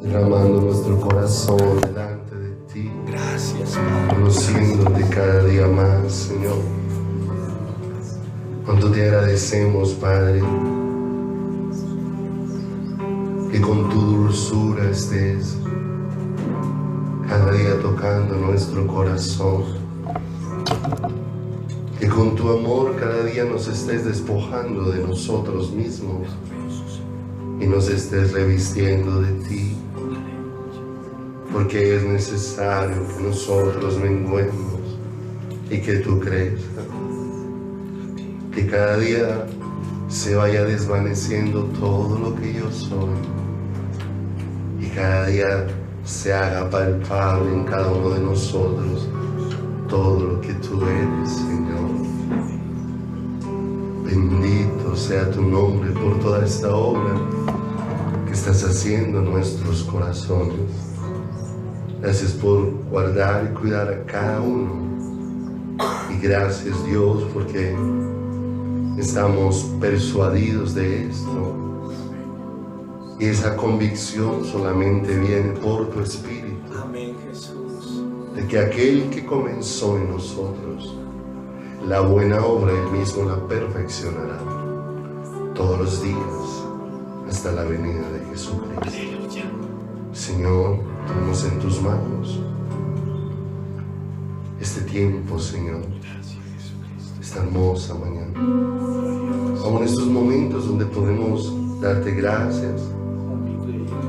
derramando nuestro corazón delante de ti. Gracias, Padre. Conociéndote cada día más, Señor. Cuánto te agradecemos, Padre, que con tu dulzura estés cada día tocando nuestro corazón, que con tu amor cada día nos estés despojando de nosotros mismos y nos estés revistiendo de ti, porque es necesario que nosotros menguemos y que tú crezcas, que cada día se vaya desvaneciendo todo lo que yo soy y cada día se haga palpable en cada uno de nosotros todo lo que tú eres, Señor. Bendito sea tu nombre por toda esta obra que estás haciendo en nuestros corazones. Gracias por guardar y cuidar a cada uno. Y gracias, Dios, porque estamos persuadidos de esto. Y esa convicción solamente viene por tu Espíritu. Amén, Jesús. De que aquel que comenzó en nosotros la buena obra, Él mismo la perfeccionará todos los días hasta la venida de Jesucristo. Aleluya. Señor, tenemos en tus manos este tiempo, Señor, esta hermosa mañana. Aún estos momentos donde podemos darte gracias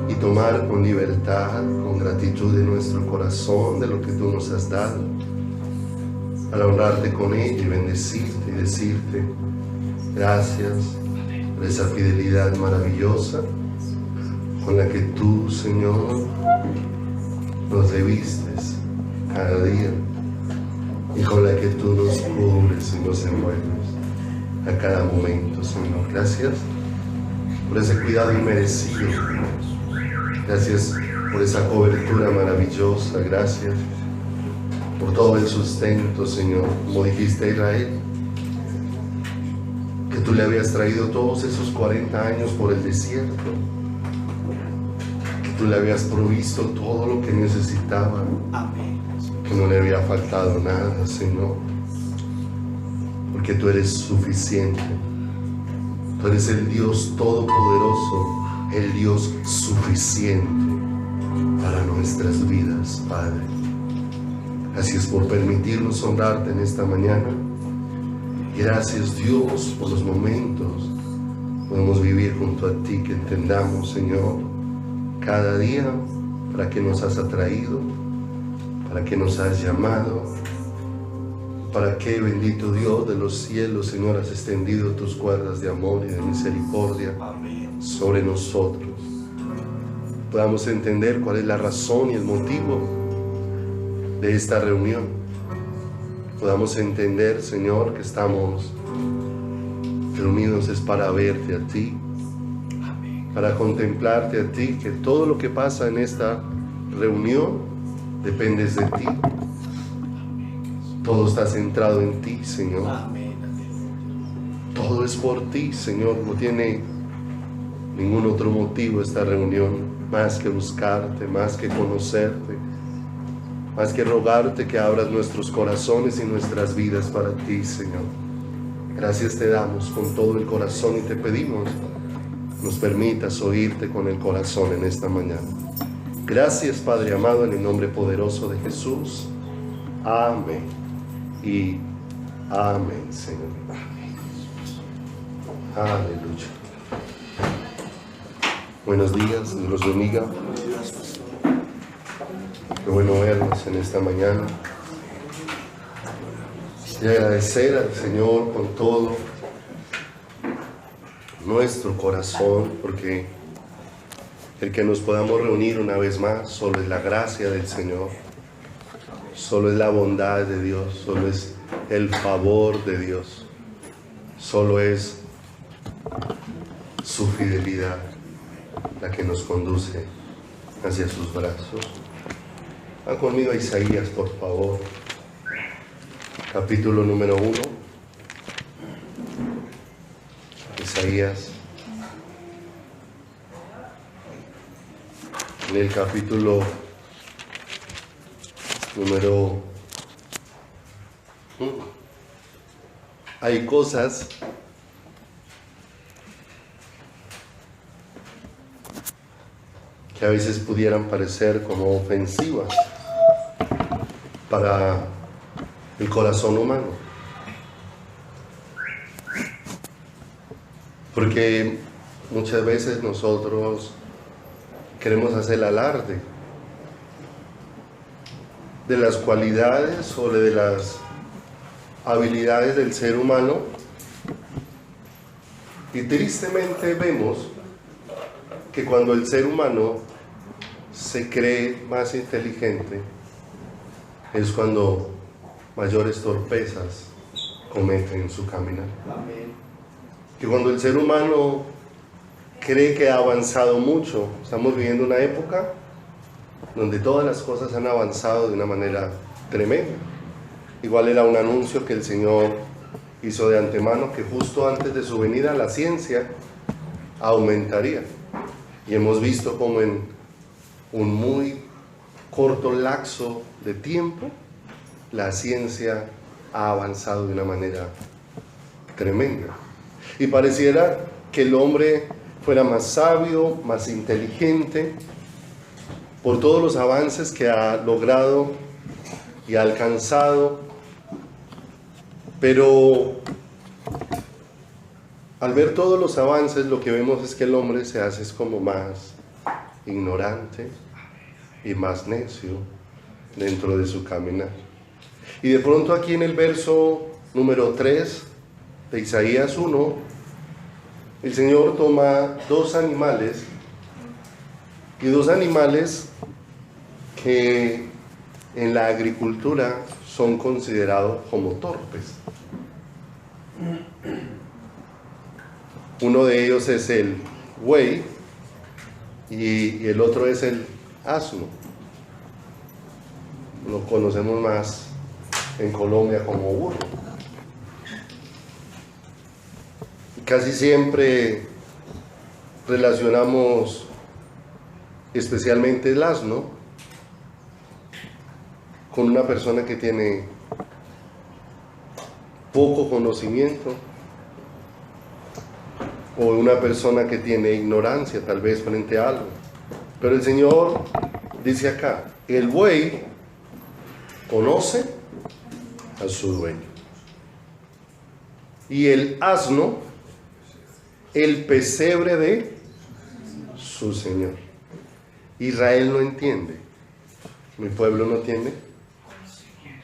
y tomar con libertad, con gratitud en nuestro corazón de lo que tú nos has dado, para honrarte con ello y bendecirte y decirte gracias por esa fidelidad maravillosa con la que tú, Señor, nos revistes cada día y con la que tú nos cubres y nos envuelves a cada momento, Señor. Gracias por ese cuidado inmerecido. Gracias por esa cobertura maravillosa. Gracias por todo el sustento, Señor. Como dijiste a Israel, que tú le habías traído todos esos 40 años por el desierto, que tú le habías provisto todo lo que necesitaba, Amén. que no le había faltado nada, Señor, porque tú eres suficiente. Tú eres el Dios todopoderoso, el Dios suficiente para nuestras vidas, Padre. Gracias por permitirnos honrarte en esta mañana. Gracias, Dios, por los momentos que podemos vivir junto a ti, que entendamos, Señor, cada día para qué nos has atraído, para qué nos has llamado, para qué, bendito Dios de los cielos, Señor, has extendido tus cuerdas de amor y de misericordia Amén. sobre nosotros. Podamos entender cuál es la razón y el motivo de esta reunión. Podamos entender, Señor, que estamos reunidos es para verte a ti, para contemplarte a ti, que todo lo que pasa en esta reunión depende de ti. Todo está centrado en ti, Señor. Amén. Todo es por ti, Señor. No tiene ningún otro motivo esta reunión más que buscarte, más que conocerte, más que rogarte que abras nuestros corazones y nuestras vidas para ti, Señor. Gracias te damos con todo el corazón y te pedimos nos permitas oírte con el corazón en esta mañana. Gracias, Padre amado, en el nombre poderoso de Jesús. Amén y amén, Señor. Aleluya. Buenos días, Dios los bendiga. Qué bueno vernos en esta mañana. Y agradecer al Señor con todo nuestro corazón, porque el que nos podamos reunir una vez más solo es la gracia del Señor, solo es la bondad de Dios, solo es el favor de Dios, solo es su fidelidad la que nos conduce hacia sus brazos. Va conmigo a Isaías, por favor, capítulo número 1. Isaías en el capítulo número 1. Hay cosas que a veces pudieran parecer como ofensivas para el corazón humano, porque muchas veces nosotros queremos hacer alarde de las cualidades o de las habilidades del ser humano, y tristemente vemos que cuando el ser humano se cree más inteligente es cuando mayores torpezas comete en su caminar. Amén. Que cuando el ser humano cree que ha avanzado mucho, estamos viviendo una época donde todas las cosas han avanzado de una manera tremenda. Igual era un anuncio que el Señor hizo de antemano, que justo antes de su venida la ciencia aumentaría. Y hemos visto como en un muy corto lapso de tiempo la ciencia ha avanzado de una manera tremenda. Y pareciera que el hombre fuera más sabio, más inteligente, por todos los avances que ha logrado y ha alcanzado. Pero al ver todos los avances, lo que vemos es que el hombre se hace como más ignorante y más necio dentro de su caminar. Y de pronto aquí en el verso número 3 de Isaías 1, el Señor toma dos animales, y dos animales que en la agricultura son considerados como torpes. Uno de ellos es el buey y el otro es el asno. Lo conocemos más en Colombia como burro. Casi siempre relacionamos especialmente el asno con una persona que tiene poco conocimiento, o una persona que tiene ignorancia tal vez frente a algo. Pero el Señor dice acá, el buey conoce a su dueño, y el asno el pesebre de su Señor. Israel no entiende, mi pueblo no entiende.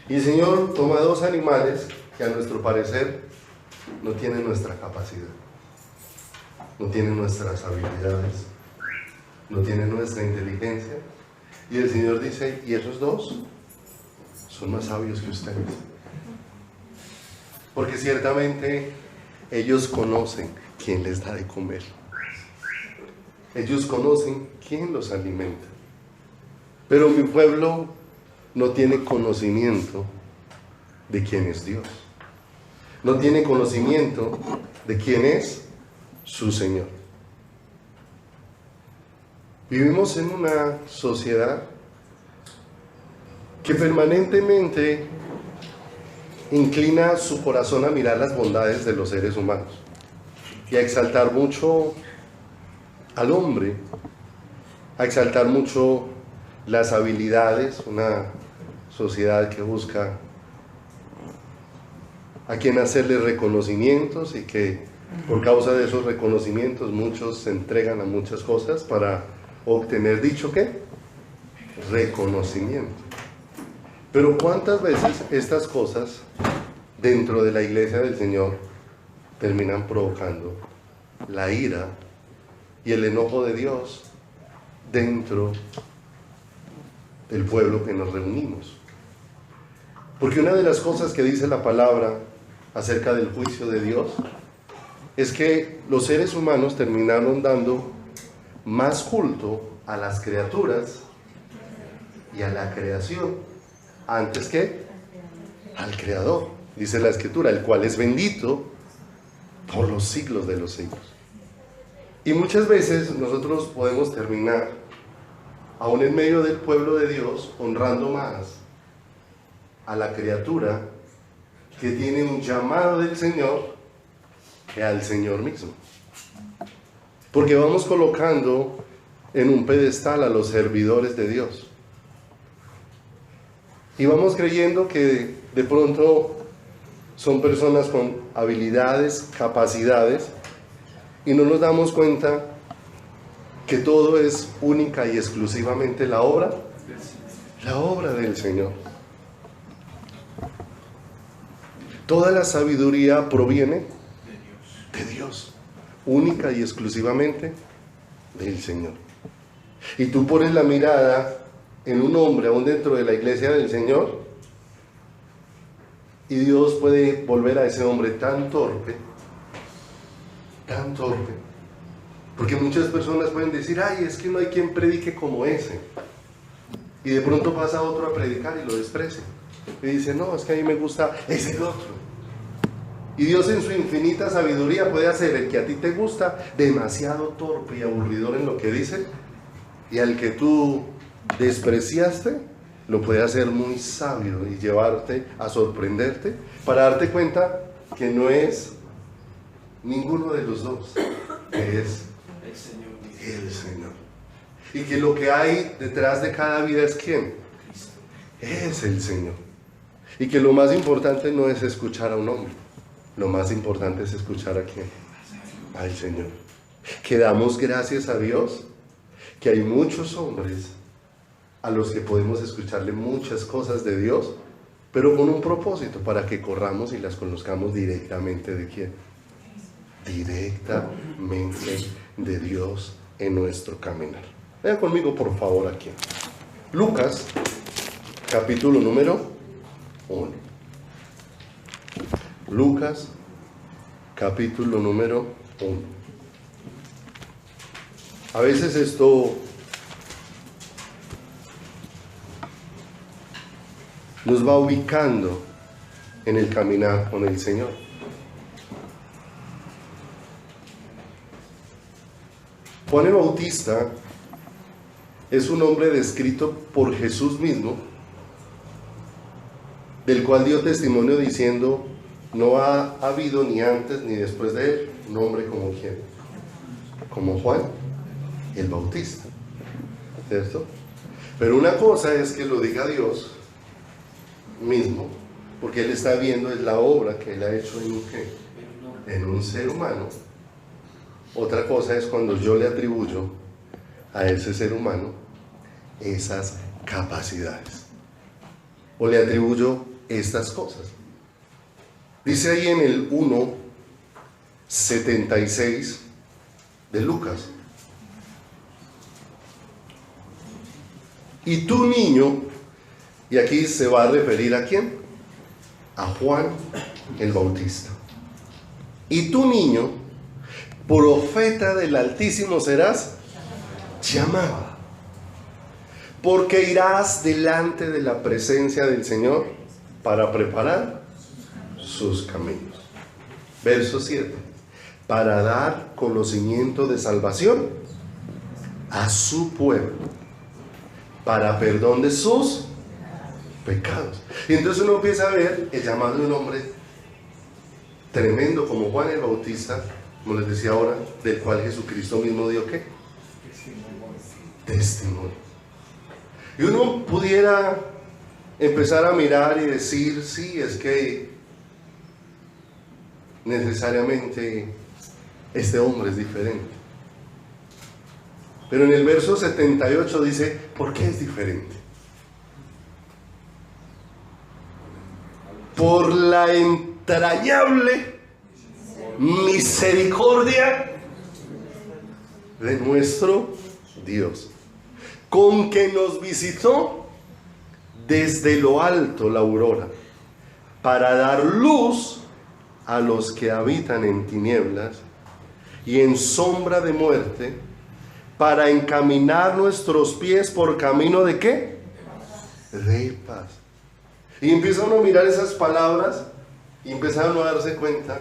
Y el Señor toma dos animales que a nuestro parecer no tienen nuestra capacidad, no tienen nuestras habilidades, no tienen nuestra inteligencia. Y el Señor dice, y esos dos son más sabios que ustedes. Porque ciertamente ellos conocen quién les da de comer. Ellos conocen quién los alimenta. Pero mi pueblo no tiene conocimiento de quién es Dios. No tiene conocimiento de quién es su Señor. Vivimos en una sociedad que permanentemente inclina su corazón a mirar las bondades de los seres humanos y a exaltar mucho al hombre, a exaltar mucho las habilidades, una sociedad que busca a quien hacerle reconocimientos, y que por causa de esos reconocimientos muchos se entregan a muchas cosas para obtener dicho ¿qué? Reconocimiento. Pero ¿cuántas veces estas cosas dentro de la iglesia del Señor terminan provocando la ira y el enojo de Dios dentro del pueblo que nos reunimos? Porque una de las cosas que dice la palabra acerca del juicio de Dios es que los seres humanos terminaron dando más culto a las criaturas y a la creación antes que al Creador. Dice la Escritura, el cual es bendito por los siglos de los siglos. Y muchas veces nosotros podemos terminar aún en medio del pueblo de Dios, honrando más a la criatura que tiene un llamado del Señor que al Señor mismo. Porque vamos colocando en un pedestal a los servidores de Dios. Y vamos creyendo que de pronto son personas con habilidades, capacidades, y no nos damos cuenta que todo es única y exclusivamente la obra del Señor. Toda la sabiduría proviene de Dios, única y exclusivamente del Señor. Y tú pones la mirada en un hombre aún dentro de la iglesia del Señor, y Dios puede volver a ese hombre tan torpe, porque muchas personas pueden decir, ay, es que no hay quien predique como ese, y de pronto pasa otro a predicar y lo desprecia, y dice, no, es que a mí me gusta ese otro. Y Dios en su infinita sabiduría puede hacer el que a ti te gusta demasiado torpe y aburridor en lo que dice, y al que tú despreciaste lo puede hacer muy sabio y llevarte a sorprenderte para darte cuenta que no es ninguno de los dos, que es el Señor. Y que lo que hay detrás de cada vida es ¿quién? Es el Señor. Y que lo más importante no es escuchar a un hombre, lo más importante es escuchar a ¿quién? Al Señor. Que damos gracias a Dios que hay muchos hombres a los que podemos escucharle muchas cosas de Dios, pero con un propósito, para que corramos y las conozcamos directamente de ¿quién? Directamente de Dios en nuestro caminar. Vean conmigo por favor aquí. Lucas, capítulo número 1. Lucas, capítulo número 1. A veces esto nos va ubicando en el caminar con el Señor. Juan el Bautista es un hombre descrito por Jesús mismo, del cual dio testimonio diciendo, no ha habido ni antes ni después de él un hombre como ¿quién? Como Juan el Bautista, ¿cierto? Pero una cosa es que lo diga Dios mismo, porque Él está viendo es la obra que Él ha hecho en un ¿qué? En un ser humano. Otra cosa es cuando yo le atribuyo a ese ser humano esas capacidades, o le atribuyo estas cosas. Dice ahí en el 1:76 de Lucas, y tu niño, y aquí se va a referir ¿a quién? A Juan el Bautista. Y tu niño, profeta del Altísimo serás llamado, porque irás delante de la presencia del Señor para preparar sus caminos. Verso 7. Para dar conocimiento de salvación a su pueblo, para perdón de sus pecados. Y entonces uno empieza a ver el llamado de un hombre tremendo como Juan el Bautista, como les decía ahora, del cual Jesucristo mismo dio ¿qué? Testimonio. Y uno pudiera empezar a mirar y decir, sí, es que necesariamente este hombre es diferente. Pero en el verso 78 dice, ¿por qué es diferente? Por la entrañable misericordia de nuestro Dios, con que nos visitó desde lo alto la aurora, para dar luz a los que habitan en tinieblas y en sombra de muerte, para encaminar nuestros pies por camino de ¿qué? De paz. Y empieza uno a mirar esas palabras y empieza uno a darse cuenta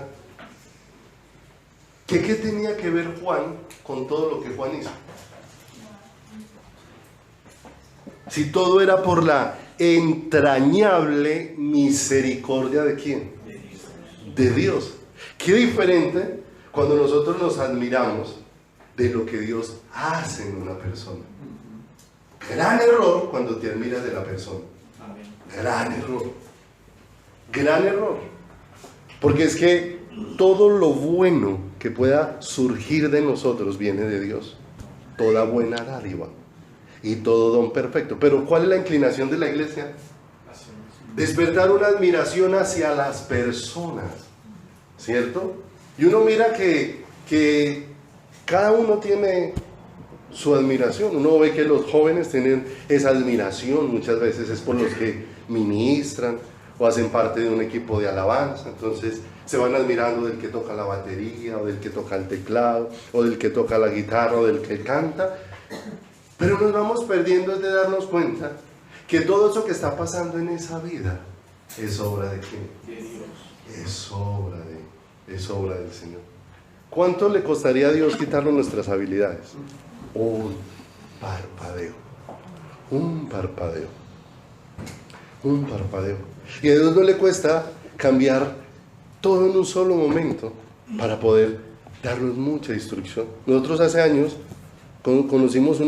que ¿qué tenía que ver Juan con todo lo que Juan hizo? Si todo era por la entrañable misericordia ¿de quién? De Dios. Qué diferente cuando nosotros nos admiramos de lo que Dios hace en una persona. Gran error cuando te admiras de la persona. Gran error. Gran error. Porque es que todo lo bueno que pueda surgir de nosotros viene de Dios. Toda buena dádiva y todo don perfecto. Pero ¿cuál es la inclinación de la iglesia? Despertar una admiración hacia las personas, ¿cierto? Y uno mira que cada uno tiene su admiración. Uno ve que los jóvenes tienen esa admiración, muchas veces es por los que ministran o hacen parte de un equipo de alabanza. Entonces se van admirando del que toca la batería, o del que toca el teclado, o del que toca la guitarra, o del que canta. Pero nos vamos perdiendo de darnos cuenta que todo eso que está pasando en esa vida es obra de ¿quién? De Dios. Es obra del Señor. ¿Cuánto le costaría a Dios quitarnos nuestras habilidades? Un parpadeo. Un parpadeo. Un parpadeo. Y a Dios no le cuesta cambiar todo en un solo momento para poder darnos mucha instrucción. Nosotros hace años conocimos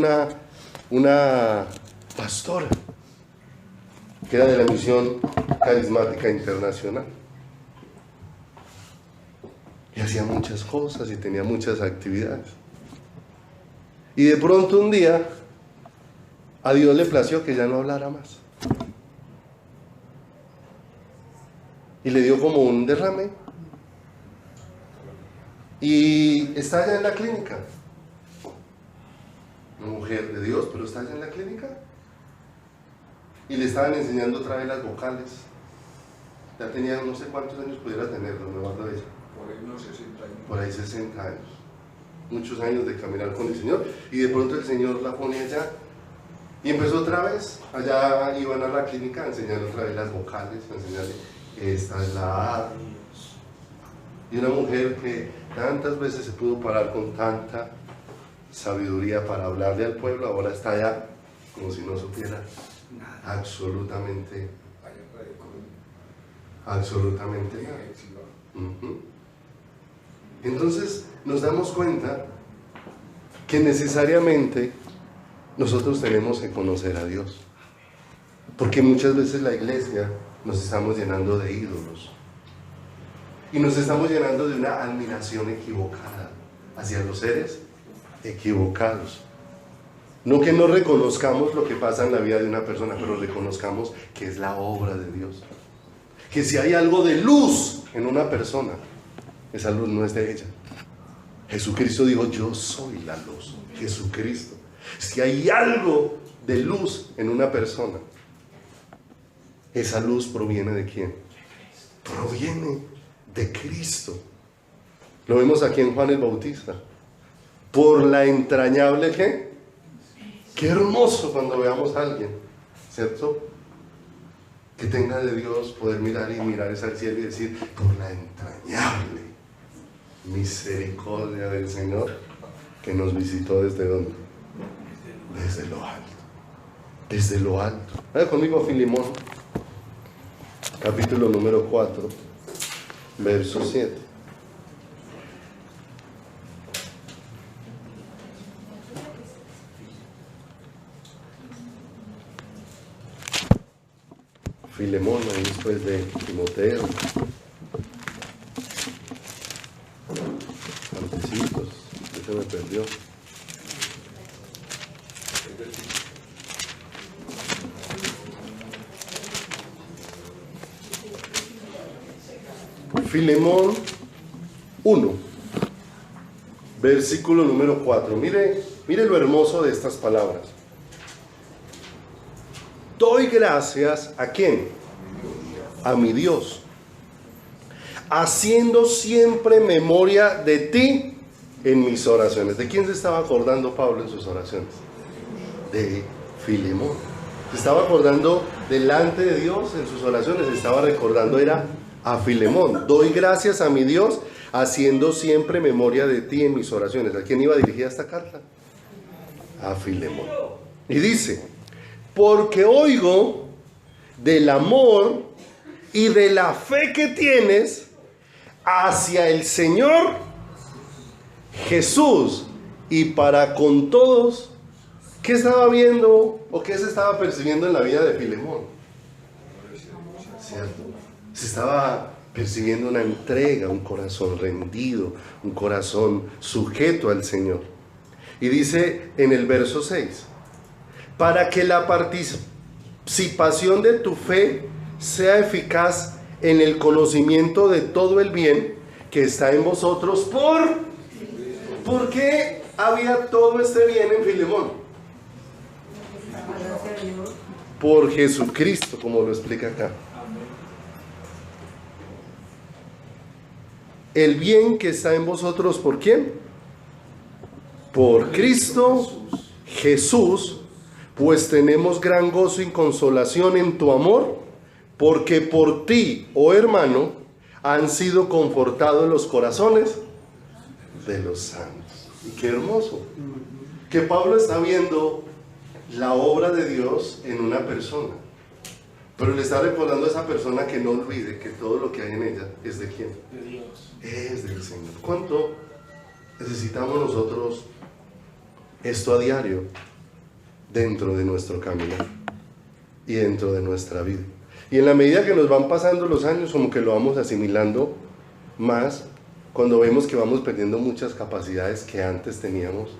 una pastora que era de la Misión Carismática Internacional y hacía muchas cosas y tenía muchas actividades, y de pronto un día a Dios le plació que ya no hablara más y le dio como un derrame y está allá en la clínica. Una mujer de Dios, pero está allá en la clínica. Y le estaban enseñando otra vez las vocales. Ya tenía no sé cuántos años pudiera tener, no me acuerdo de ella. Por ahí unos 60 años. Por ahí 60 años. Muchos años de caminar con el Señor. Y de pronto el Señor la pone allá. Y empezó otra vez. Allá iban a la clínica a enseñarle otra vez las vocales, a enseñarle, esta es la A. Y una mujer que tantas veces se pudo parar con tanta sabiduría para hablarle al pueblo, ahora está allá como si no supiera absolutamente nada. Entonces nos damos cuenta que necesariamente nosotros tenemos que conocer a Dios, porque muchas veces la iglesia nos estamos llenando de ídolos y nos estamos llenando de una admiración equivocada hacia los seres equivocados. No que no reconozcamos lo que pasa en la vida de una persona, pero reconozcamos que es la obra de Dios. Que si hay algo de luz en una persona, esa luz no es de ella. Jesucristo dijo, yo soy la luz. Jesucristo. Si hay algo de luz en una persona, esa luz proviene ¿de quién? Proviene de Cristo. Lo vemos aquí en Juan el Bautista. Por la entrañable ¿qué? Qué hermoso cuando veamos a alguien, ¿cierto? Que tenga de Dios poder mirar y mirar al cielo y decir, por la entrañable misericordia del Señor que nos visitó ¿desde dónde? Desde lo alto. Desde lo alto. Vaya conmigo a Filemón, capítulo número 4, verso 7. Filemón, ahí después de Timoteo, antecitos, se me perdió. Filemón 1, versículo número 4. Mire lo hermoso de estas palabras. Doy gracias ¿a quién? A mi Dios, haciendo siempre memoria de ti en mis oraciones. ¿De quién se estaba acordando Pablo en sus oraciones? De Filemón. Se estaba acordando delante de Dios en sus oraciones, se estaba recordando era a Filemón. Doy gracias a mi Dios, haciendo siempre memoria de ti en mis oraciones. ¿A quién iba dirigida esta carta? A Filemón. Y dice, porque oigo del amor y de la fe que tienes hacia el Señor Jesús y para con todos. ¿Qué estaba viendo o qué se estaba percibiendo en la vida de Filemón? ¿Cierto? Se estaba percibiendo una entrega, un corazón rendido, un corazón sujeto al Señor. Y dice en el verso 6, para que la participación de tu fe sea eficaz en el conocimiento de todo el bien que está en vosotros. ¿Por qué había todo este bien en Filemón? Por Jesucristo, como lo explica acá. El bien que está en vosotros, ¿por quién? Por Cristo Jesús, pues tenemos gran gozo y consolación en tu amor, porque por ti, oh hermano, han sido confortados los corazones de los santos. Y qué hermoso, que Pablo está viendo la obra de Dios en una persona, pero le está recordando a esa persona que no olvide que todo lo que hay en ella es de quién, De Dios. es del Señor. ¿Cuánto necesitamos nosotros esto a diario dentro de nuestro caminar y dentro de nuestra vida? Y en la medida que nos van pasando los años, como que lo vamos asimilando más, cuando vemos que vamos perdiendo muchas capacidades que antes teníamos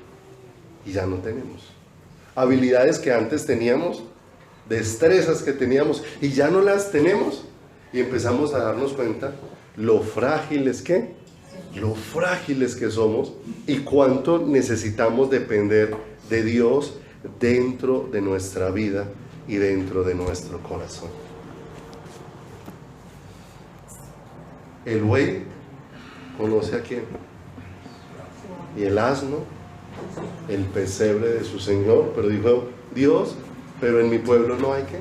y ya no tenemos. Habilidades que antes teníamos, destrezas que teníamos y ya no las tenemos, y empezamos a darnos cuenta lo frágiles que somos y cuánto necesitamos depender de Dios dentro de nuestra vida y dentro de nuestro corazón. El buey conoce a quién, y el asno el pesebre de su Señor, pero dijo Dios, pero en mi pueblo no hay ¿qué?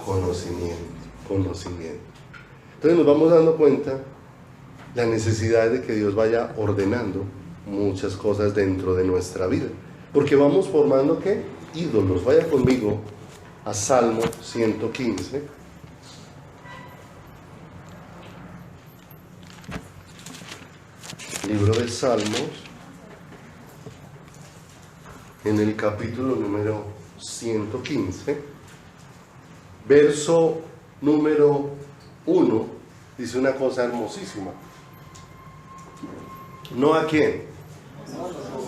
Conocimiento. Entonces nos vamos dando cuenta la necesidad de que Dios vaya ordenando muchas cosas dentro de nuestra vida, porque vamos formando ¿qué? Ídolos. Vaya conmigo a Salmo 115. Libro de Salmos, en el capítulo número 115, verso número 1, dice una cosa hermosísima. ¿No a quién?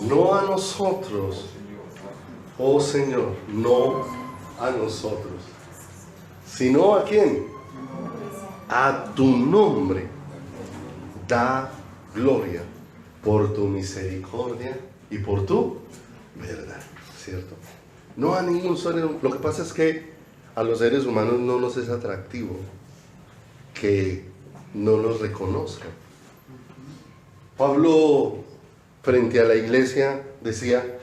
No a nosotros, oh Señor, no a nosotros, sino a quién? A tu nombre da gloria por tu misericordia y por tu verdad, ¿cierto? No a ningún ser. Lo que pasa es que a los seres humanos no nos es atractivo que no nos reconozcan. Pablo, frente a la iglesia, decía: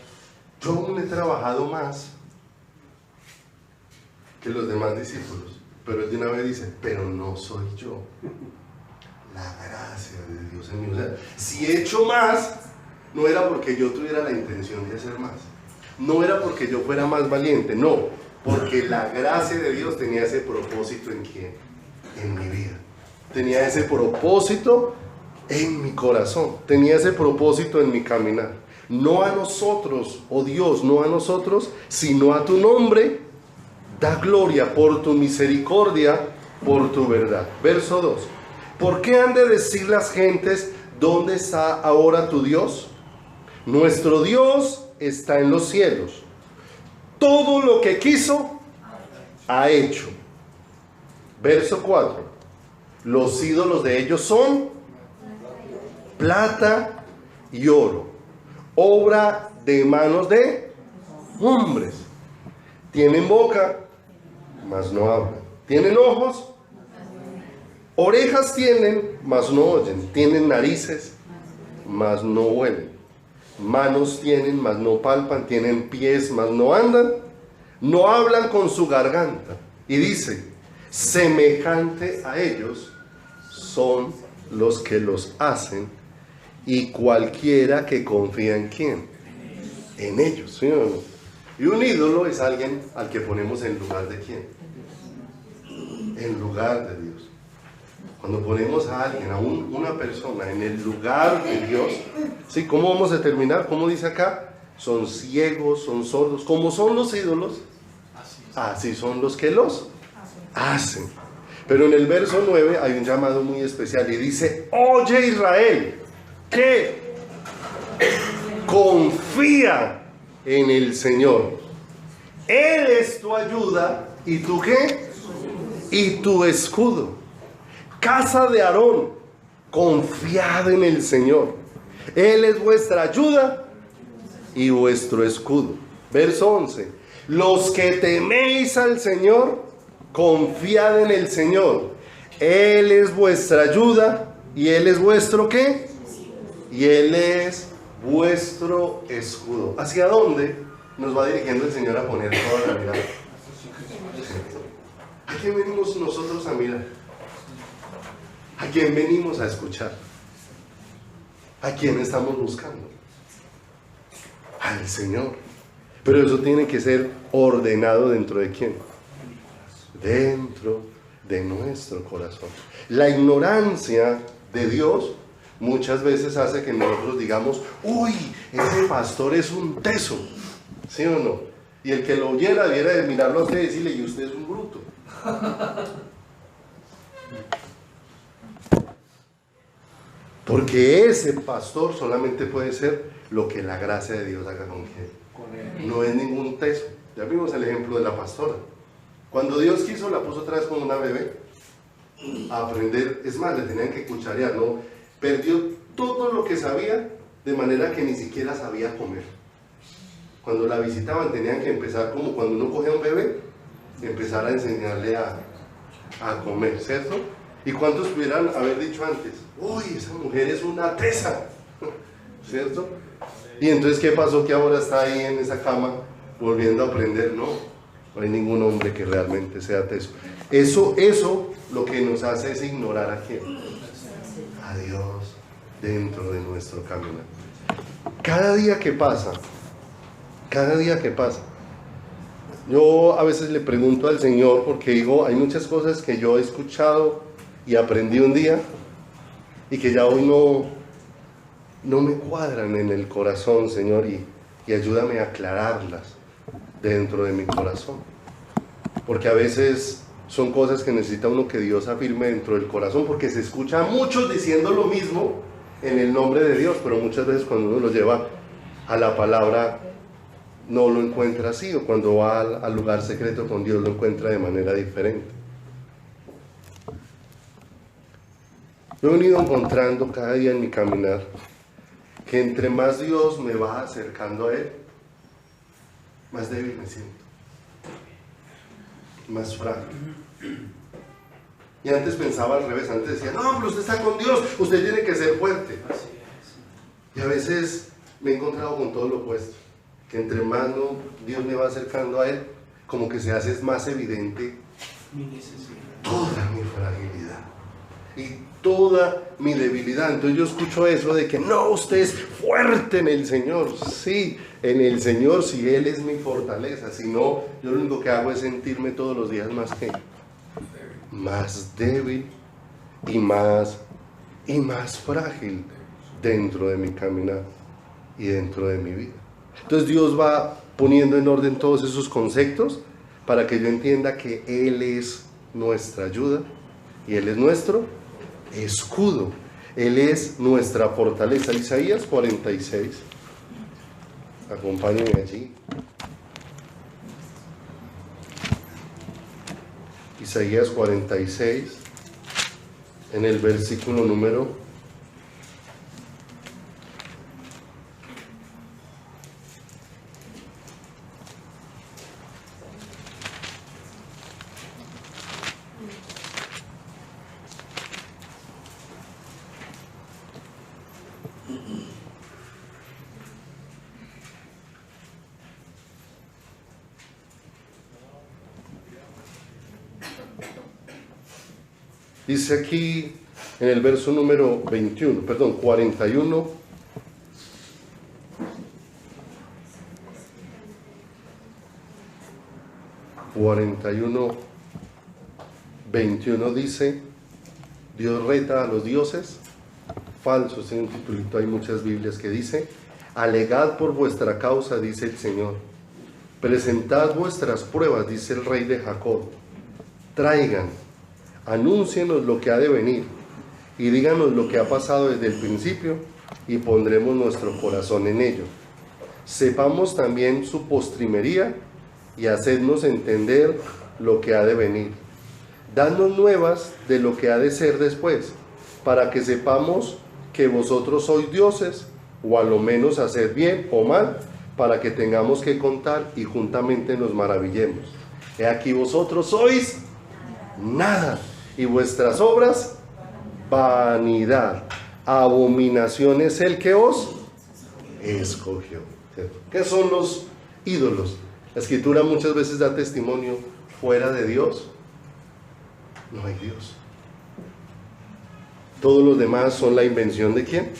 yo aún he trabajado más que los demás discípulos, pero él de una vez dice: pero no soy yo, la gracia de Dios en mí. O sea, si he hecho más, no era porque yo tuviera la intención de hacer más, no era porque yo fuera más valiente, no, porque la gracia de Dios tenía ese propósito en quién, en mi vida, tenía ese propósito en mi corazón, tenía ese propósito en mi caminar. No a nosotros, oh Dios, no a nosotros, sino a tu nombre da gloria por tu misericordia, por tu verdad. Verso 2. ¿Por qué han de decir las gentes, ¿dónde está ahora tu Dios? Nuestro Dios está en los cielos. Todo lo que quiso, ha hecho. Verso 4. Los ídolos de ellos son plata y oro, obra de manos de hombres. Tienen boca, mas no hablan. Tienen ojos, orejas tienen, mas no oyen. Tienen narices, mas no huelen. Manos tienen, mas no palpan. Tienen pies, mas no andan. No hablan con su garganta. Y dice: semejante a ellos son los que los hacen, y cualquiera que confía en quién, en ellos, ¿sí o no? Y un ídolo es alguien al que ponemos en lugar de quién. En lugar de Dios. Cuando ponemos a alguien, a una persona en el lugar de Dios, ¿sí? ¿Cómo vamos a terminar? ¿Cómo dice acá? Son ciegos, son sordos. ¿Cómo son los ídolos? Así son los que los hacen. Pero en el verso 9 hay un llamado muy especial y dice: oye Israel, que confía en el Señor. Él es tu ayuda. ¿Y tú qué? Y tu escudo. Casa de Aarón, confiad en el Señor. Él es vuestra ayuda y vuestro escudo. Verso 11. Los que teméis al Señor, confiad en el Señor. Él es vuestra ayuda y Él es vuestro ¿qué? Y Él es vuestro escudo. ¿Hacia dónde nos va dirigiendo el Señor a poner toda la mirada? ¿A quién venimos nosotros a mirar? ¿A quién venimos a escuchar? ¿A quién estamos buscando? Al Señor. Pero eso tiene que ser ordenado dentro de quién. Dentro de nuestro corazón. La ignorancia de Dios muchas veces hace que nosotros digamos: uy, ese pastor es un teso, ¿sí o no? Y el que lo oyera debiera de mirarlo a usted y decirle: y usted es un bruto. Porque ese pastor solamente puede ser lo que la gracia de Dios haga con él. No es ningún teso. Ya vimos el ejemplo de la pastora. Cuando Dios quiso, la puso otra vez como una bebé a aprender. Es más, le tenían que cucharear, ¿no? Perdió todo lo que sabía, de manera que ni siquiera sabía comer. Cuando la visitaban tenían que empezar, como cuando uno coge a un bebé, empezar a enseñarle a comer, ¿cierto? ¿Y cuántos pudieran haber dicho antes: uy, esa mujer es una tesa, ¿cierto? Y entonces, ¿qué pasó? Que ahora está ahí en esa cama volviendo a aprender. No hay ningún hombre que realmente sea teso. Eso lo que nos hace es ignorar a quién. A Dios dentro de nuestro camino. Cada día que pasa, yo a veces le pregunto al Señor, porque digo, hay muchas cosas que yo he escuchado y aprendí un día y que ya hoy no me cuadran en el corazón, Señor, y ayúdame a aclararlas dentro de mi corazón, porque a veces son cosas que necesita uno que Dios afirme dentro del corazón, porque se escucha a muchos diciendo lo mismo en el nombre de Dios, pero muchas veces cuando uno lo lleva a la palabra no lo encuentra así, o cuando va al lugar secreto con Dios lo encuentra de manera diferente. Yo he venido encontrando cada día en mi caminar que entre más Dios me va acercando a Él, más débil me siento, más frágil. Y antes pensaba al revés, antes decía: no, pero usted está con Dios, usted tiene que ser fuerte. Y a veces me he encontrado con todo lo opuesto, que entre más Dios me va acercando a Él, como que se hace más evidente toda mi fragilidad y toda mi debilidad. Entonces yo escucho eso de que no, usted es fuerte en el Señor. Sí, en el Señor, si Él es mi fortaleza. Si no, yo lo único que hago es sentirme todos los días más débil y más frágil dentro de mi caminar y dentro de mi vida. Entonces Dios va poniendo en orden todos esos conceptos para que yo entienda que Él es nuestra ayuda y Él es nuestro escudo. Él es nuestra fortaleza. Isaías 46. Acompáñenme allí. Isaías 46, en el versículo número 41. Dice aquí en el verso número 41. 41, 21 dice: Dios reta a los dioses falsos. En un titulito hay muchas Biblias que dice: alegad por vuestra causa, dice el Señor, presentad vuestras pruebas, dice el Rey de Jacob, traigan, anúncienos lo que ha de venir y díganos lo que ha pasado desde el principio y pondremos nuestro corazón en ello. Sepamos también su postrimería y hacednos entender lo que ha de venir. Dadnos nuevas de lo que ha de ser después, para que sepamos que vosotros sois dioses, o a lo menos haced bien o mal, para que tengamos que contar y juntamente nos maravillemos. He aquí vosotros sois nada, y vuestras obras vanidad. Abominación es el que os escogió. ¿Qué son los ídolos? La Escritura muchas veces da testimonio: fuera de Dios no hay Dios. Todos los demás son la invención ¿de quién?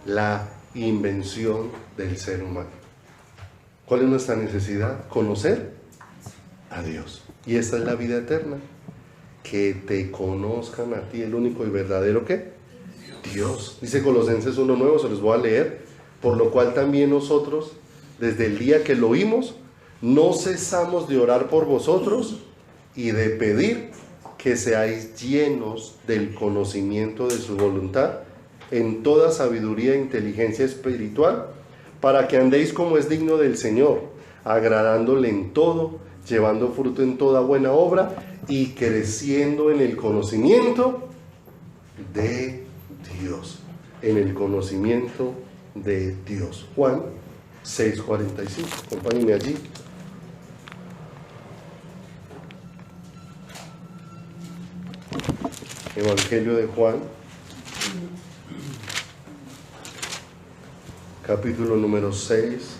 La invención del ser humano. ¿Cuál es nuestra necesidad? Conocer a Dios. Y esta es la vida eterna, que te conozcan a ti, el único y verdadero ¿qué? Dios. Dice Colosenses 1:9, se los voy a leer: por lo cual también nosotros, desde el día que lo oímos, no cesamos de orar por vosotros y de pedir que seáis llenos del conocimiento de su voluntad, en toda sabiduría e inteligencia espiritual, para que andéis como es digno del Señor, agradándole en todo, llevando fruto en toda buena obra y creciendo en el conocimiento de Dios. En el conocimiento de Dios. Juan 6:45. Acompáñenme allí. Evangelio de Juan, capítulo número 6.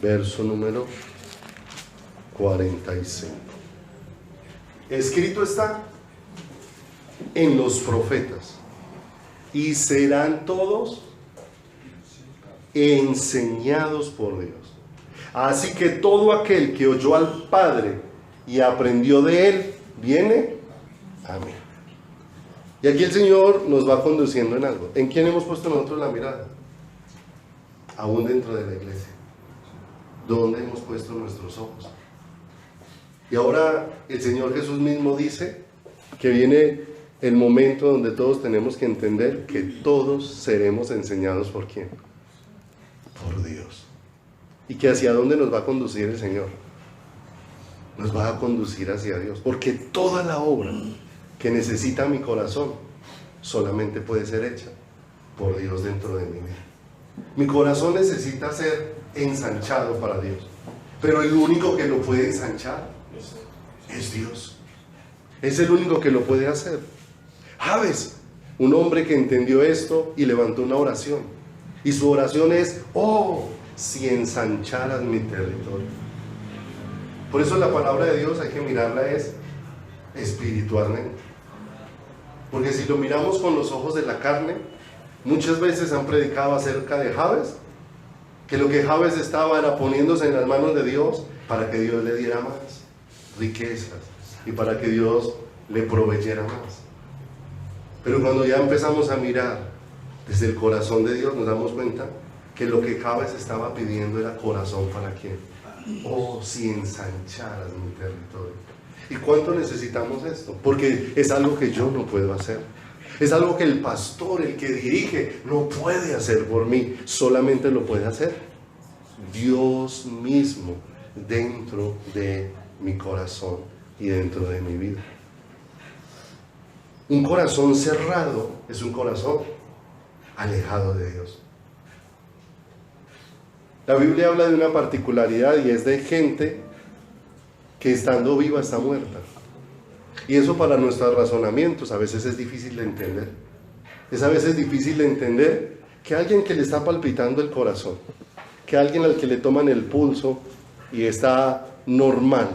Verso número 45. Escrito está en los profetas: y serán todos enseñados por Dios. Así que todo aquel que oyó al Padre y aprendió de Él, viene a mí. Y aquí el Señor nos va conduciendo en algo. ¿En quién hemos puesto nosotros la mirada? Aún dentro de la iglesia. ¿Dónde hemos puesto nuestros ojos? Y ahora el Señor Jesús mismo dice que viene el momento donde todos tenemos que entender que todos seremos enseñados ¿por quién? Por Dios. ¿Y que hacia dónde nos va a conducir el Señor? Nos va a conducir hacia Dios, porque toda la obra que necesita mi corazón solamente puede ser hecha por Dios dentro de mi vida. Mi corazón necesita ser ensanchado para Dios, pero el único que lo puede ensanchar es Dios. Es el único que lo puede hacer. Javes, un hombre que entendió esto y levantó una oración, y su oración es: oh, si ensancharas mi territorio. Por eso la palabra de Dios hay que mirarla es espiritualmente, porque si lo miramos con los ojos de la carne, muchas veces han predicado acerca de Javes, que lo que Javes estaba era poniéndose en las manos de Dios para que Dios le diera más riquezas y para que Dios le proveyera más. Pero cuando ya empezamos a mirar desde el corazón de Dios, nos damos cuenta que lo que Javes estaba pidiendo era corazón para quién. Oh, si ensancharas mi territorio. ¿Y cuánto necesitamos esto? Porque es algo que yo no puedo hacer. Es algo que el pastor, el que dirige, no puede hacer por mí. Solamente lo puede hacer Dios mismo dentro de mi corazón y dentro de mi vida. Un corazón cerrado es un corazón alejado de Dios. La Biblia habla de una particularidad, y es de gente que estando viva está muerta. Y eso para nuestros razonamientos a veces es difícil de entender. Es a veces difícil de entender que alguien que le está palpitando el corazón, que alguien al que le toman el pulso y está normal,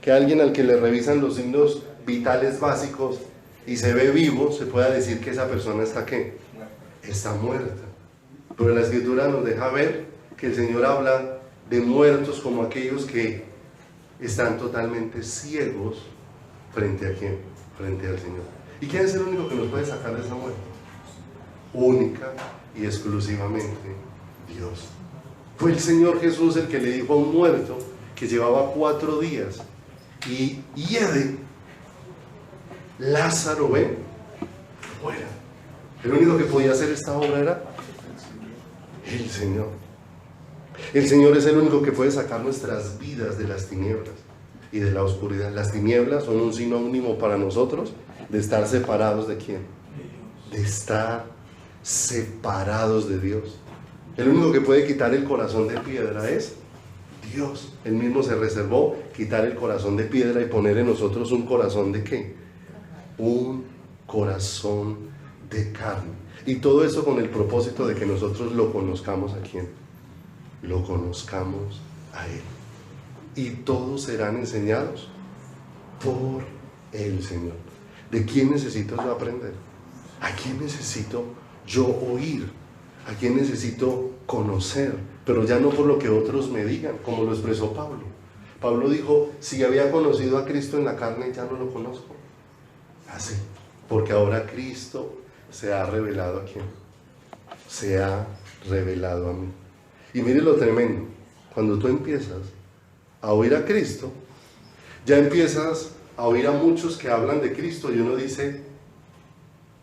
que alguien al que le revisan los signos vitales básicos y se ve vivo, se pueda decir que esa persona está ¿qué? Está muerta. Pero la Escritura nos deja ver que el Señor habla de muertos como aquellos que están totalmente ciegos frente a ¿quién? Frente al Señor. ¿Y quién es el único que nos puede sacar de esa muerte? Única y exclusivamente Dios. Fue el Señor Jesús el que le dijo a un muerto que llevaba 4 días y hiede: Lázaro, ven fuera. El único que podía hacer esta obra era el Señor. El Señor es el único que puede sacar nuestras vidas de las tinieblas y de la oscuridad. Las tinieblas son un sinónimo para nosotros de estar separados ¿de quién? De estar separados de Dios. El único que puede quitar el corazón de piedra es Dios. Él mismo se reservó quitar el corazón de piedra y poner en nosotros un corazón ¿de qué? Un corazón de carne. Y todo eso con el propósito de que nosotros lo conozcamos. ¿A quién? Lo conozcamos a Él. Y todos serán enseñados por el Señor. ¿De quién necesito yo aprender? ¿A quién necesito yo oír? ¿A quién necesito conocer? Pero ya no por lo que otros me digan, como lo expresó Pablo. Pablo dijo: si había conocido a Cristo en la carne, ya no lo conozco. Así, porque ahora Cristo se ha revelado ¿a quién? Se ha revelado a mí. Y mire lo tremendo: cuando tú empiezas a oír a Cristo, ya empiezas a oír a muchos que hablan de Cristo, y uno dice: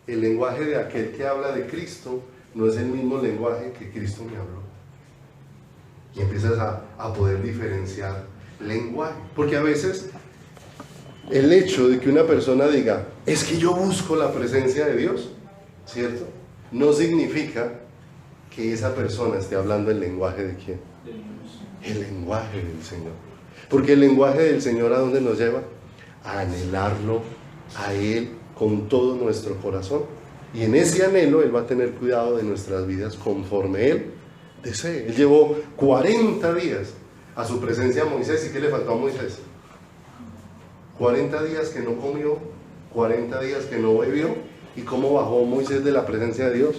el lenguaje de aquel que habla de Cristo no es el mismo lenguaje que Cristo me habló. Y empiezas a poder diferenciar lenguaje, porque a veces el hecho de que una persona diga: es que yo busco la presencia de Dios, ¿cierto? No significa que esa persona esté hablando el lenguaje de quién. El lenguaje del Señor. Porque el lenguaje del Señor, ¿a dónde nos lleva? A anhelarlo a Él con todo nuestro corazón. Y en ese anhelo Él va a tener cuidado de nuestras vidas conforme Él desee. Él llevó 40 días a su presencia a Moisés. ¿Y qué le faltó a Moisés? 40 días que no comió, 40 días que no bebió. ¿Y cómo bajó Moisés de la presencia de Dios?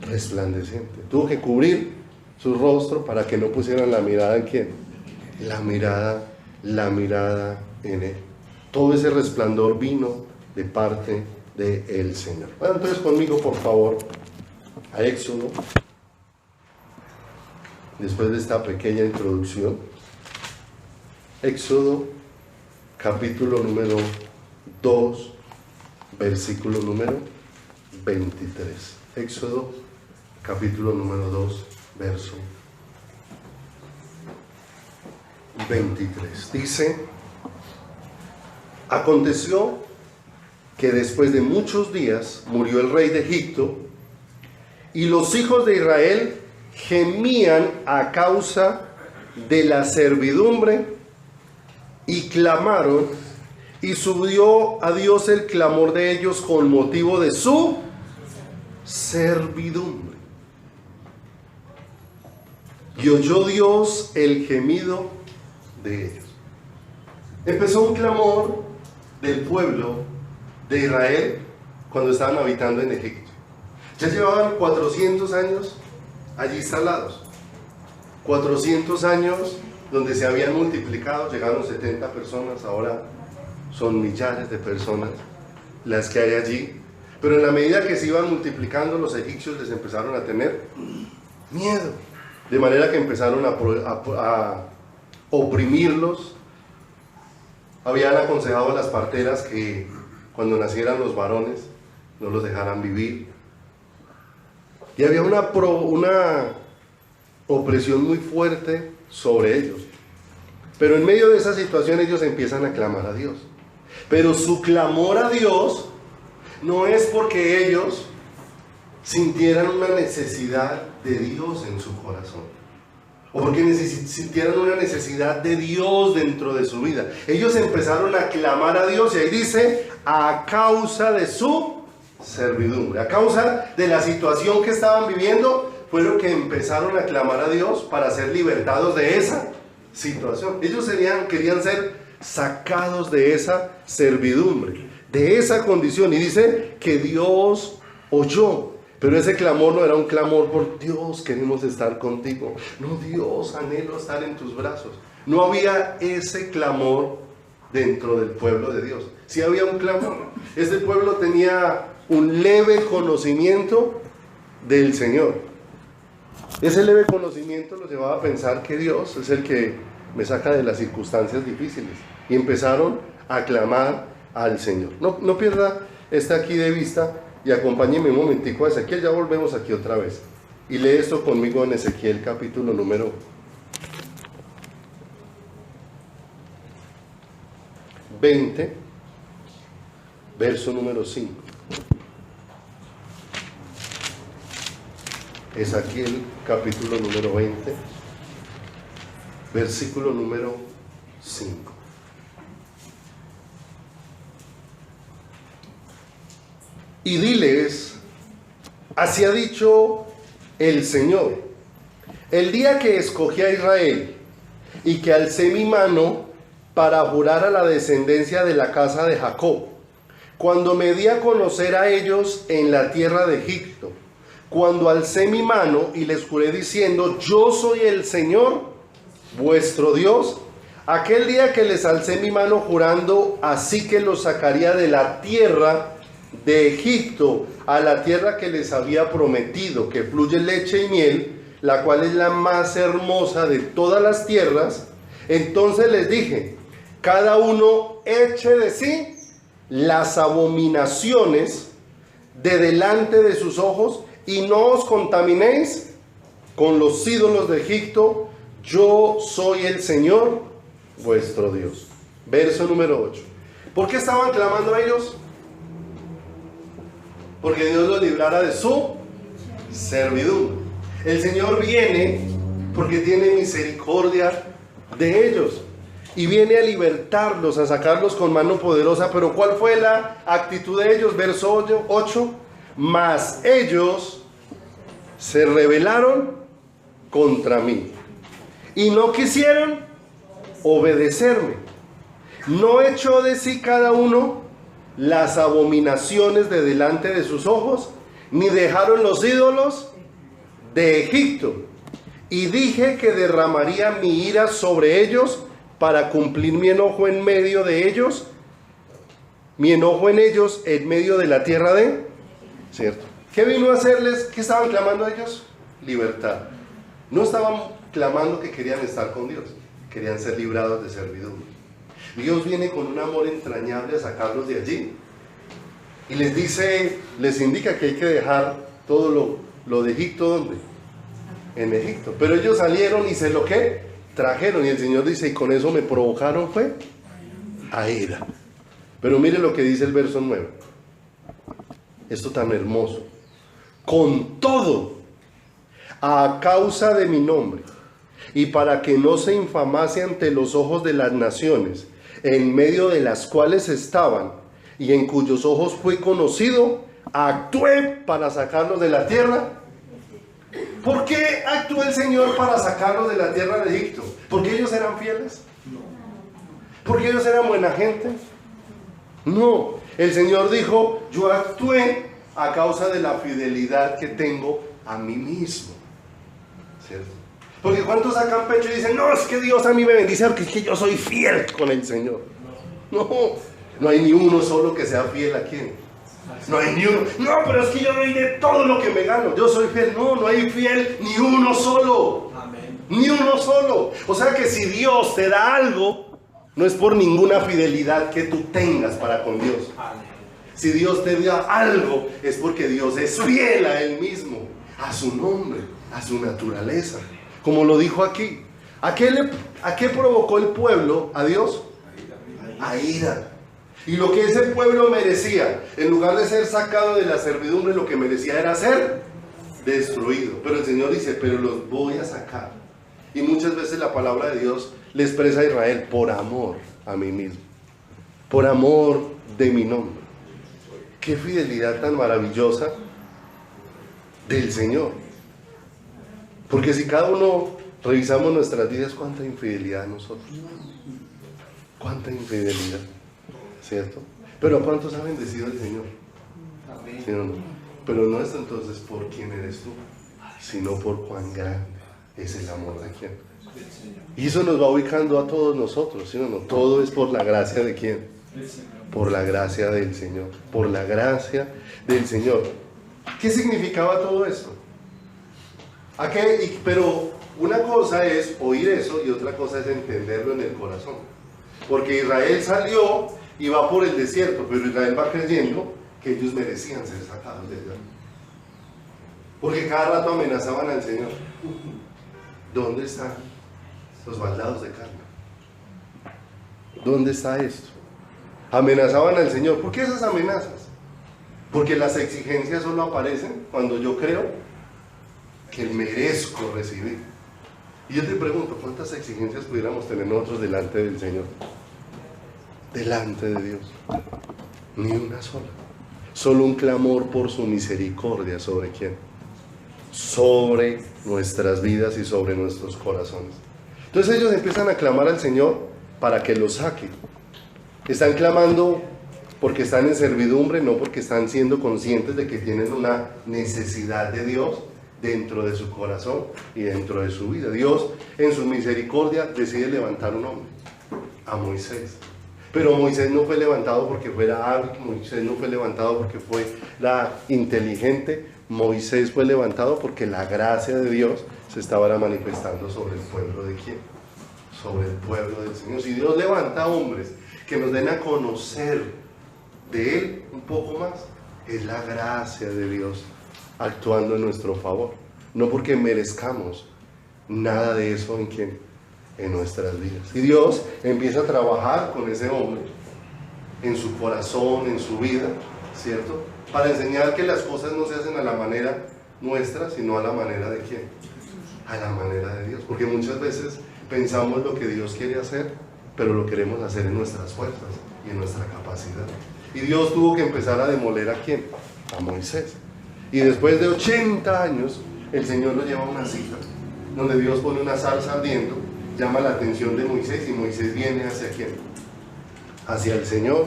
Resplandeciente. Tuvo que cubrir su rostro para que no pusieran la mirada en quién. La mirada en Él. Todo ese resplandor vino de parte del Señor. Bueno, entonces conmigo, por favor, a Éxodo. Después de esta pequeña introducción, Éxodo, capítulo número 2, versículo número 23. Éxodo, capítulo número 2, verso 23. Dice: aconteció que después de muchos días murió el rey de Egipto, y los hijos de Israel gemían a causa de la servidumbre, y clamaron, y subió a Dios el clamor de ellos con motivo de su servidumbre. Y oyó Dios el gemido de ellos. Empezó un clamor del pueblo de Israel cuando estaban habitando en Egipto. Ya llevaban 400 años allí instalados. 400 años donde se habían multiplicado, llegaron 70 personas, ahora son millares de personas las que hay allí. Pero en la medida que se iban multiplicando, los egipcios les empezaron a tener miedo. De manera que empezaron a oprimirlos. Habían aconsejado a las parteras que cuando nacieran los varones no los dejaran vivir. Y había una opresión muy fuerte sobre ellos. Pero en medio de esa situación ellos empiezan a clamar a Dios. Pero su clamor a Dios no es porque ellos sintieran una necesidad de Dios en su corazón, o porque sintieran una necesidad de Dios dentro de su vida. Ellos empezaron a clamar a Dios, y ahí dice: a causa de su servidumbre, a causa de la situación que estaban viviendo, fue lo que empezaron a clamar a Dios para ser libertados de esa situación. Ellos querían ser sacados de esa servidumbre, de esa condición. Y dice que Dios oyó. Pero ese clamor no era un clamor por Dios, queremos estar contigo. No, Dios, anhelo estar en tus brazos. No había ese clamor dentro del pueblo de Dios. Sí había un clamor. Este pueblo tenía un leve conocimiento del Señor. Ese leve conocimiento los llevaba a pensar que Dios es el que me saca de las circunstancias difíciles. Y empezaron a clamar al Señor. No pierda aquí de vista y acompáñeme un momentico a Ezequiel. Ya volvemos aquí otra vez. Y lee esto conmigo en Ezequiel capítulo número 20, verso número 5. Ezequiel capítulo número 20, versículo número 5. Y diles, así ha dicho el Señor: el día que escogí a Israel y que alcé mi mano para jurar a la descendencia de la casa de Jacob, cuando me di a conocer a ellos en la tierra de Egipto, cuando alcé mi mano y les juré diciendo, yo soy el Señor vuestro Dios, aquel día que les alcé mi mano jurando, así que los sacaría de la tierra de Egipto a la tierra que les había prometido, que fluye leche y miel, la cual es la más hermosa de todas las tierras. Entonces les dije, cada uno eche de sí las abominaciones de delante de sus ojos y no os contaminéis con los ídolos de Egipto. Yo soy el Señor vuestro Dios. Verso número 8. ¿Por qué estaban clamando ellos? Porque Dios los librara de su servidumbre. El Señor viene porque tiene misericordia de ellos y viene a libertarlos, a sacarlos con mano poderosa. Pero ¿cuál fue la actitud de ellos? Verso 8. Mas ellos se rebelaron contra mí y no quisieron obedecerme. No echó de sí cada uno las abominaciones de delante de sus ojos, ni dejaron los ídolos de Egipto. Y dije que derramaría mi ira sobre ellos para cumplir mi enojo en medio de ellos, mi enojo en ellos en medio de la tierra de... ¿Cierto? ¿Qué vino a hacerles? ¿Qué estaban clamando ellos? Libertad. No estaban clamando que querían estar con Dios, querían ser librados de servidumbre. Dios viene con un amor entrañable a sacarlos de allí y les dice, les indica que hay que dejar todo lo de Egipto. ¿Dónde? En Egipto. Pero ellos salieron y se lo que trajeron, y el Señor dice, y con eso me provocaron fue a ira. Pero mire lo que dice el verso 9, esto tan hermoso: con todo, a causa de mi nombre, y para que no se infamase ante los ojos de las naciones, en medio de las cuales estaban, y en cuyos ojos fui conocido, actué para sacarlos de la tierra. ¿Por qué actuó el Señor para sacarlos de la tierra de Egipto? ¿Porque ellos eran fieles? ¿Porque ellos eran buena gente? No, el Señor dijo, yo actué a causa de la fidelidad que tengo a mí mismo. ¿Cierto? Porque ¿cuántos sacan pecho y dicen, no, es que Dios a mí me bendice porque es que yo soy fiel con el Señor? No hay ni uno solo que sea fiel. ¿A quién? No hay ni uno. No, pero es que yo doy de todo lo que me gano, yo soy fiel. No hay fiel ni uno solo. Amén. Ni uno solo. O sea que si Dios te da algo, no es por ninguna fidelidad que tú tengas para con Dios. Amén. Si Dios te da algo, es porque Dios es fiel a Él mismo, a su nombre, a su naturaleza. Como lo dijo aquí, ¿a qué provocó el pueblo a Dios? A ira. Y lo que ese pueblo merecía, en lugar de ser sacado de la servidumbre, lo que merecía era ser destruido. Pero el Señor dice, pero los voy a sacar. Y muchas veces la palabra de Dios le expresa a Israel, por amor a mí mismo, por amor de mi nombre. Qué fidelidad tan maravillosa del Señor. Porque si cada uno revisamos nuestras vidas, cuánta infidelidad nosotros. ¿Cuánta infidelidad? ¿Cierto? Pero ¿a cuántos ha bendecido el Señor? ¿Sí o no? Pero no es entonces por quién eres tú, sino por cuán grande es el amor de quién. Y eso nos va ubicando a todos nosotros, ¿sí o no? Todo es por la gracia de quién. Por la gracia del Señor. Por la gracia del Señor. ¿Qué significaba todo esto? Pero una cosa es oír eso y otra cosa es entenderlo en el corazón. Porque Israel salió y va por el desierto, pero Israel va creyendo que ellos merecían ser sacados de allá. Porque cada rato amenazaban al Señor. ¿Dónde están los baldados de carne? ¿Dónde está esto? Amenazaban al Señor. ¿Por qué esas amenazas? Porque las exigencias solo aparecen cuando yo creo que merezco recibir. Y yo te pregunto, ¿cuántas exigencias pudiéramos tener nosotros delante del Señor? Delante de Dios. Ni una sola. Solo un clamor por su misericordia. ¿Sobre quién? Sobre nuestras vidas y sobre nuestros corazones. Entonces ellos empiezan a clamar al Señor para que los saque. Están clamando porque están en servidumbre, no porque están siendo conscientes de que tienen una necesidad de Dios dentro de su corazón y dentro de su vida. Dios en su misericordia decide levantar un hombre, a Moisés. Pero Moisés no fue levantado porque fuera hábil, Moisés no fue levantado porque fuera inteligente, Moisés fue levantado porque la gracia de Dios se estaba manifestando sobre el pueblo de quién, sobre el pueblo del Señor. Si Dios levanta hombres que nos den a conocer de Él un poco más, es la gracia de Dios actuando en nuestro favor, no porque merezcamos nada de eso en quién, en nuestras vidas. Y Dios empieza a trabajar con ese hombre en su corazón, en su vida, ¿cierto? Para enseñar que las cosas no se hacen a la manera nuestra, sino a la manera de quién, a la manera de Dios, porque muchas veces pensamos lo que Dios quiere hacer, pero lo queremos hacer en nuestras fuerzas y en nuestra capacidad. Y Dios tuvo que empezar a demoler ¿a quién? A Moisés. Y después de 80 años, el Señor lo lleva a una cita, donde Dios pone una zarza ardiendo, llama la atención de Moisés, y Moisés viene hacia quién, hacia el Señor,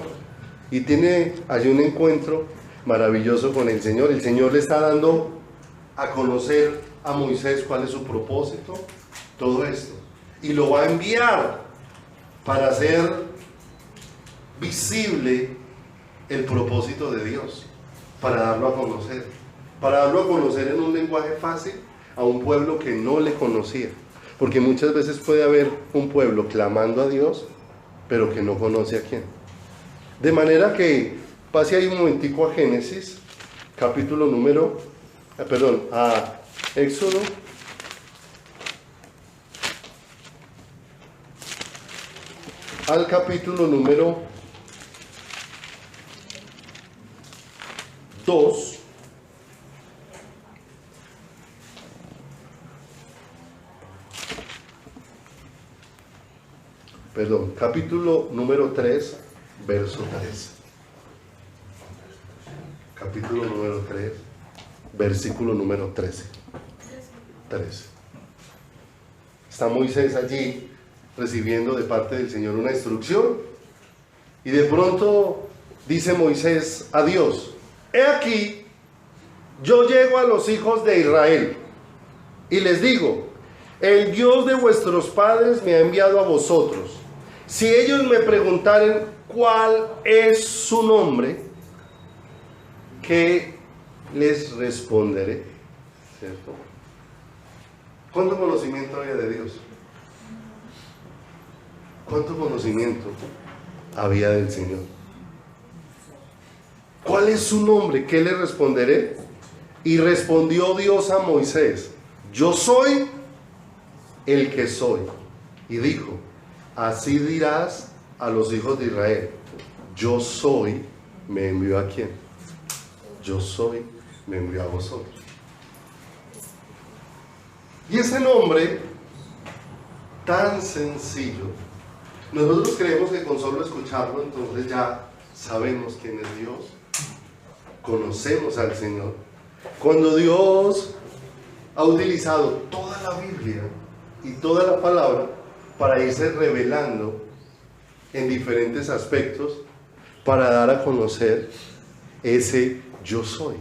y tiene allí un encuentro maravilloso con el Señor. El Señor le está dando a conocer a Moisés cuál es su propósito, todo esto, y lo va a enviar para hacer visible el propósito de Dios, para darlo a conocer en un lenguaje fácil a un pueblo que no le conocía, porque muchas veces puede haber un pueblo clamando a Dios, pero que no conoce a quién. De manera que pase ahí un momentico a Génesis, capítulo a Éxodo, al capítulo número 2, capítulo número 3, verso 3. Capítulo número 3, versículo número 13. 13. Está Moisés allí recibiendo de parte del Señor una instrucción, y de pronto dice Moisés a Dios: he aquí, yo llego a los hijos de Israel y les digo: el Dios de vuestros padres me ha enviado a vosotros. Si ellos me preguntaren cuál es su nombre, ¿qué les responderé? ¿Cierto? ¿Cuánto conocimiento había de Dios? ¿Cuánto conocimiento había del Señor? ¿Cuál es su nombre? ¿Qué le responderé? Y respondió Dios a Moisés: yo soy el que soy. Y dijo: así dirás a los hijos de Israel: yo soy, me envió ¿a quién? Yo soy, me envió a vosotros. Y ese nombre tan sencillo, nosotros creemos que con solo escucharlo entonces ya sabemos quién es Dios, conocemos al Señor. Cuando Dios ha utilizado toda la Biblia y toda la palabra para irse revelando en diferentes aspectos para dar a conocer ese yo soy,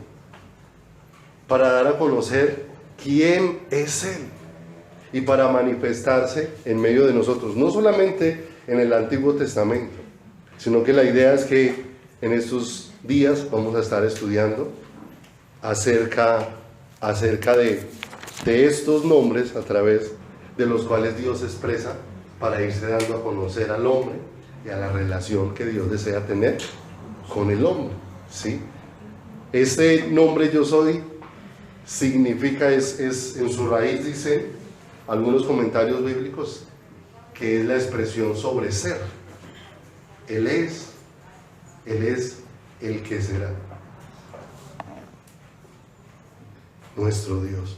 para dar a conocer quién es Él y para manifestarse en medio de nosotros, no solamente en el Antiguo Testamento, sino que la idea es que en estos días vamos a estar estudiando acerca de estos nombres a través de los cuales Dios se expresa para irse dando a conocer al hombre y a la relación que Dios desea tener con el hombre, ¿sí? Este nombre yo soy significa, es en su raíz, dice algunos comentarios bíblicos, que es la expresión sobre ser. Él es el que será. Nuestro Dios.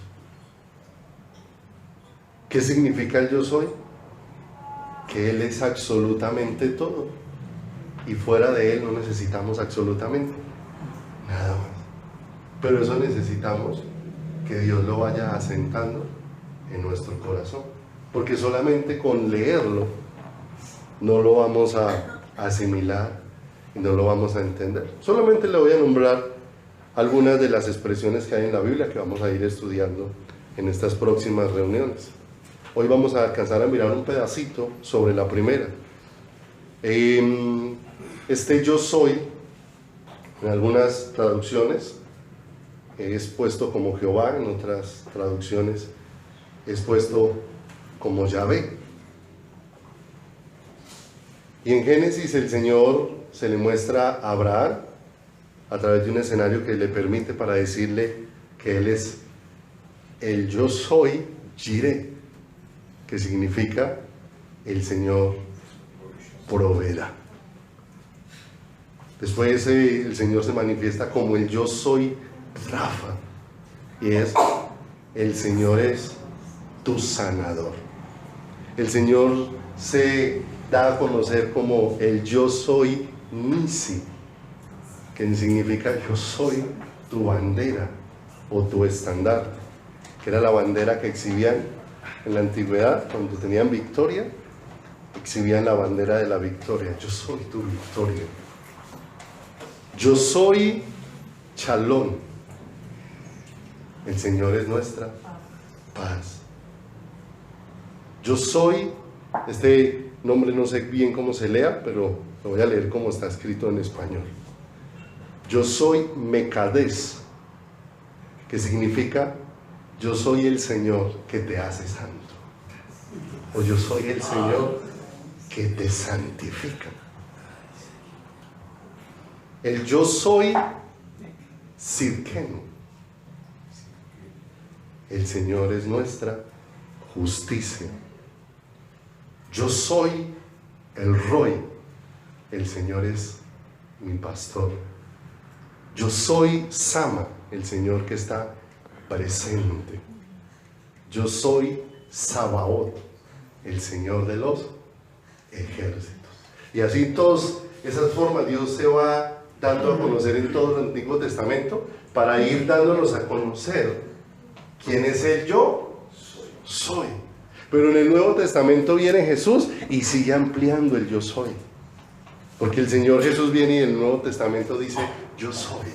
¿Qué significa el yo soy? Que Él es absolutamente todo y fuera de Él no necesitamos absolutamente nada más. Pero eso necesitamos que Dios lo vaya asentando en nuestro corazón, porque solamente con leerlo no lo vamos a asimilar y no lo vamos a entender. Solamente le voy a nombrar algunas de las expresiones que hay en la Biblia que vamos a ir estudiando en estas próximas reuniones. Hoy vamos a alcanzar a mirar un pedacito sobre la primera. Este yo soy, en algunas traducciones es puesto como Jehová, en otras traducciones es puesto como Yahvé. Y en Génesis el Señor se le muestra a Abraham a través de un escenario que le permite para decirle que Él es el yo soy Jireh, que significa el Señor proveerá. Después el Señor se manifiesta como el yo soy Rafa, y es el Señor es tu sanador. El Señor se da a conocer como el yo soy Nisi, que significa yo soy tu bandera o tu estandarte, que era la bandera que exhibían en la antigüedad cuando tenían victoria, exhibían la bandera de la victoria. Yo soy tu victoria. Yo soy Shalom. El Señor es nuestra paz. Yo soy, este nombre no sé bien cómo se lea, pero lo voy a leer como está escrito en español. Yo soy Mekades, que significa yo soy el Señor que te hace santo, o yo soy el Señor que te santifica. El yo soy Sirkenu. El Señor es nuestra justicia. Yo soy el Roy. El Señor es mi pastor. Yo soy Sama, el Señor que está presente. Yo soy Sabaoth, el Señor de los ejércitos. Y así todas esas formas Dios se va dando a conocer en todo el Antiguo Testamento para ir dándonos a conocer quién es el yo soy. Pero en el Nuevo Testamento viene Jesús y sigue ampliando el yo soy, porque el Señor Jesús viene y en el Nuevo Testamento dice yo soy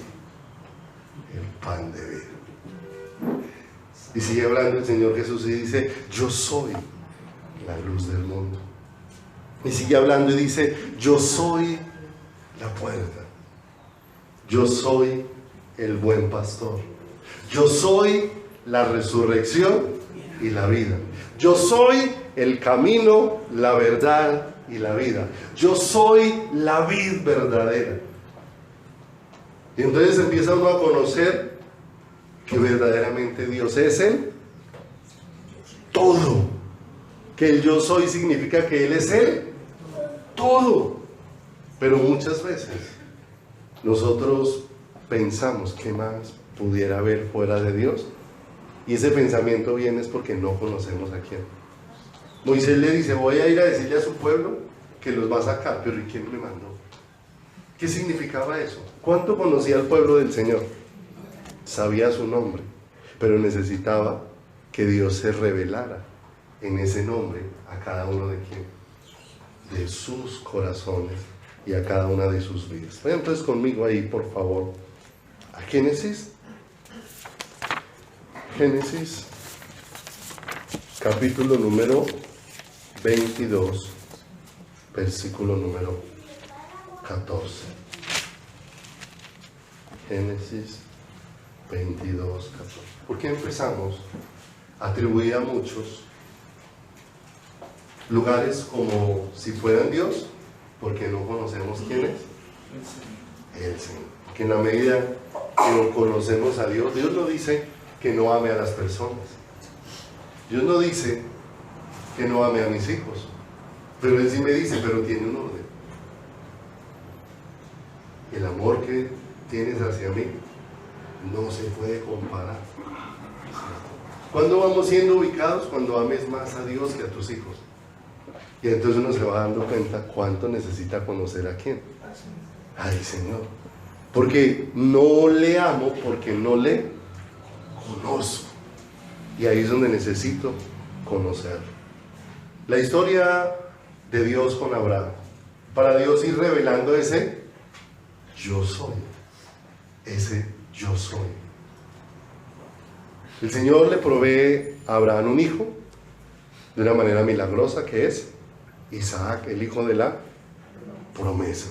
el pan de vida. Y sigue hablando el Señor Jesús y dice yo soy la luz del mundo. Y sigue hablando y dice yo soy la puerta. Yo soy el buen pastor. Yo soy la resurrección y la vida. Yo soy el camino, la verdad y la vida. Yo soy la vid verdadera. Y entonces empieza uno a conocer que verdaderamente Dios es el todo. Que el yo soy significa que Él es el todo. Pero muchas veces nosotros pensamos qué más pudiera haber fuera de Dios. Y ese pensamiento viene es porque no conocemos a quién. Moisés le dice, voy a ir a decirle a su pueblo que los va a sacar, pero ¿y quién me mandó? ¿Qué significaba eso? ¿Cuánto conocía al pueblo del Señor? Sabía su nombre, pero necesitaba que Dios se revelara en ese nombre a cada uno de sus corazones y a cada una de sus vidas. Vayan entonces conmigo ahí, por favor, a Génesis. Génesis, capítulo número 22, versículo número 14. Génesis 22, 14. ¿Por qué empezamos a atribuir a muchos lugares como si fueran Dios? Porque no conocemos quién es el Señor. Porque en la medida que conocemos a Dios, Dios no dice que no ame a las personas. Dios no dice que no ame a mis hijos. Pero Él sí me dice, pero tiene un orden. El amor que tienes hacia mí no se puede comparar. ¿Cuándo vamos siendo ubicados? Cuando ames más a Dios que a tus hijos. Y entonces uno se va dando cuenta cuánto necesita conocer a quién. Ay, Señor. Porque no le amo, porque no le conozco. Y ahí es donde necesito conocerlo. La historia de Dios con Abraham. Para Dios ir revelando ese yo soy. Ese yo soy. El Señor le provee a Abraham un hijo de una manera milagrosa, que es Isaac, el hijo de la promesa.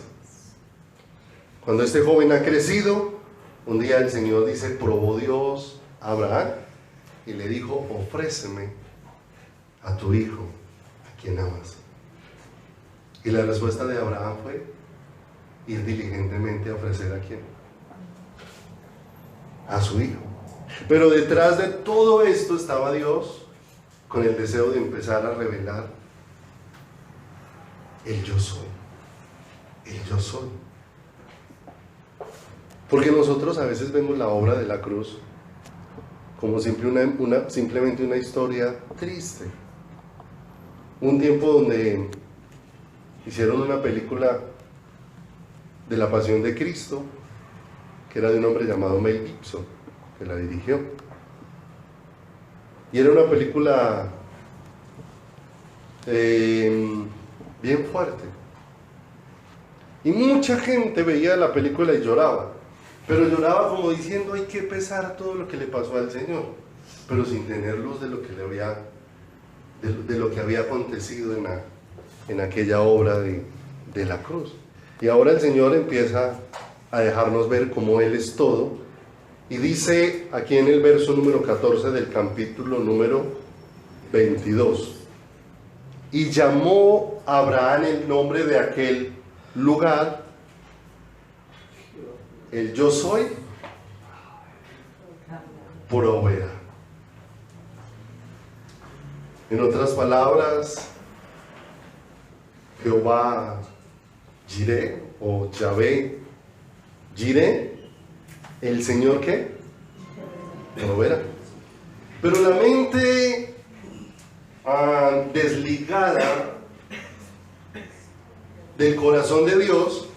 Cuando este joven ha crecido, un día el Señor dice, probó Dios a Abraham y le dijo, ofréceme a tu hijo, a quien amas. Y la respuesta de Abraham fue ir diligentemente a ofrecer a quién, a su hijo. Pero detrás de todo esto estaba Dios con el deseo de empezar a revelar el yo soy, el yo soy. Porque nosotros a veces vemos la obra de la cruz como simplemente una historia triste. Un tiempo donde hicieron una película de la Pasión de Cristo, que era de un hombre llamado Mel Gibson, que la dirigió. Y era una película bien fuerte. Y mucha gente veía la película y lloraba. Pero lloraba como diciendo, hay que pesar todo lo que le pasó al Señor, pero sin tener luz de lo que de lo que había acontecido en aquella obra de la cruz. Y ahora el Señor empieza a dejarnos ver cómo Él es todo. Y dice aquí en el verso número 14 del capítulo número 22. Y llamó a Abraham el nombre de aquel lugar, el yo soy, proveerá. En otras palabras, Jehová Jireh o Yahvé Jireh, el Señor ¿qué? Proveerá. Pero la mente desligada del corazón de Dios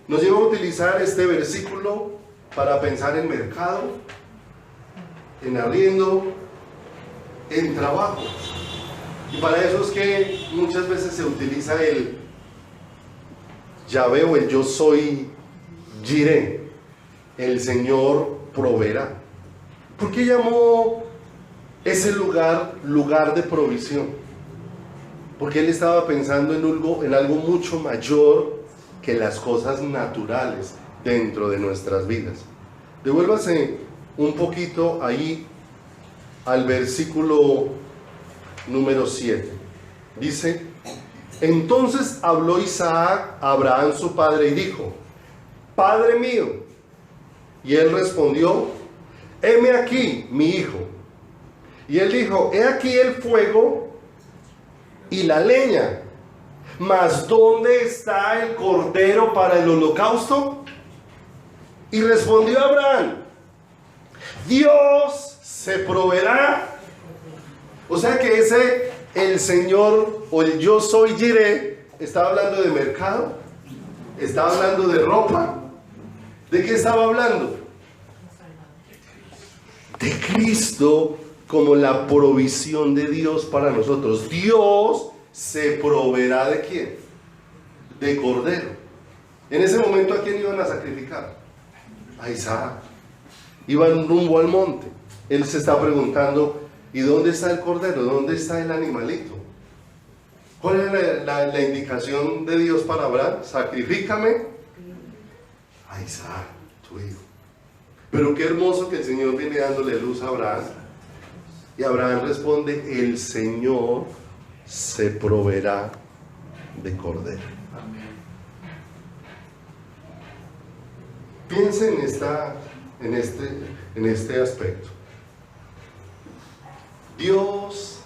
nos lleva a utilizar este versículo para pensar en mercado, en arriendo, en trabajo. Y para eso es que muchas veces se utiliza el Yahvé o el yo soy Jireh, el Señor proveerá. ¿Por qué llamó ese lugar de provisión? Porque Él estaba pensando en algo mucho mayor que las cosas naturales dentro de nuestras vidas. Devuélvase un poquito ahí al versículo número 7. Dice, entonces habló Isaac a Abraham su padre y dijo, Padre mío. Y él respondió, heme aquí, mi hijo. Y él dijo, he aquí el fuego y la leña, mas ¿dónde está el cordero para el holocausto? Y respondió Abraham, Dios se proveerá. O sea que el Señor o el yo soy Jireh estaba hablando de mercado, estaba hablando de ropa. ¿De qué estaba hablando? De Cristo como la provisión de Dios para nosotros. Dios se proveerá ¿de quién? De cordero. En ese momento, ¿a quién iban a sacrificar? A Isaac. Iban rumbo al monte. Él se está preguntando, ¿y dónde está el cordero? ¿Dónde está el animalito? ¿Cuál es la indicación de Dios para Abraham? Sacrifícame a Isaac, tu hijo. Pero qué hermoso que el Señor viene dándole luz a Abraham. Y Abraham responde, el Señor se proveerá de cordero. Piensen en este aspecto. Dios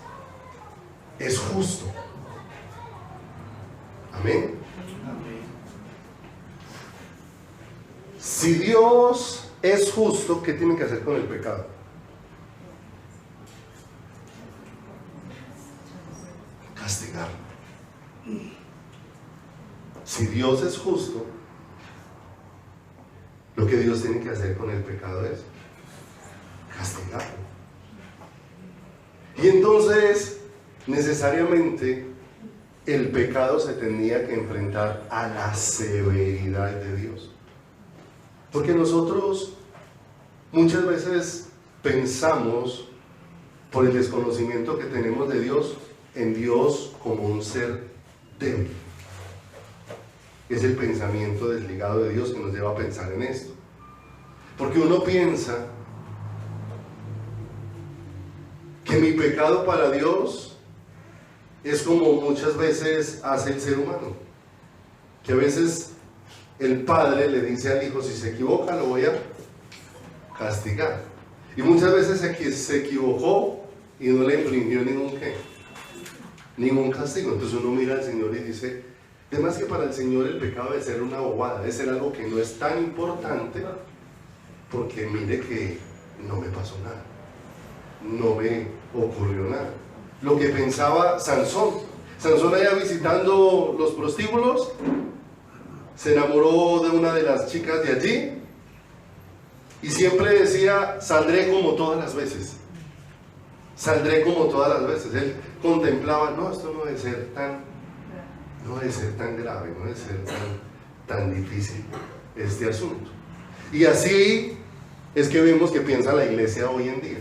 es justo. Amén. Si Dios es justo, ¿qué tiene que hacer con el pecado? Castigarlo. Si Dios es justo, lo que Dios tiene que hacer con el pecado es castigarlo. Y entonces, necesariamente, el pecado se tenía que enfrentar a la severidad de Dios. Porque nosotros muchas veces pensamos, por el desconocimiento que tenemos de Dios, en Dios como un ser débil. Es el pensamiento desligado de Dios que nos lleva a pensar en esto. Porque uno piensa que mi pecado para Dios es como muchas veces hace el ser humano. Que a veces el padre le dice al hijo, si se equivoca lo voy a castigar. Y muchas veces se equivocó y no le infringió ningún castigo. Entonces uno mira al Señor y dice, además que para el Señor el pecado debe ser una bobada, debe ser algo que no es tan importante, porque mire que no me pasó nada, no me ocurrió nada. Lo que pensaba Sansón allá visitando los prostíbulos, se enamoró de una de las chicas de allí y siempre decía, saldré como todas las veces. Saldré como todas las veces. Él contemplaba, no, esto no debe ser tan grave, no debe ser tan difícil este asunto. Y así es que vemos que piensa la iglesia hoy en día.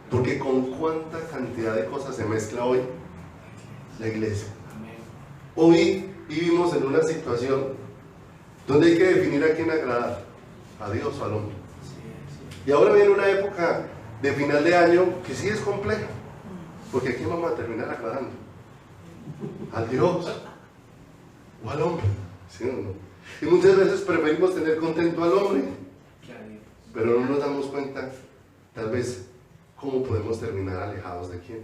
Porque con cuánta cantidad de cosas se mezcla hoy la iglesia. Hoy vivimos en una situación donde hay que definir a quién agradar, a Dios o al hombre. Y ahora viene una época de final de año que sí es compleja, porque aquí vamos a terminar agradando al Dios o al hombre, ¿sí o no? Y muchas veces preferimos tener contento al hombre, pero no nos damos cuenta, tal vez, cómo podemos terminar alejados de quién,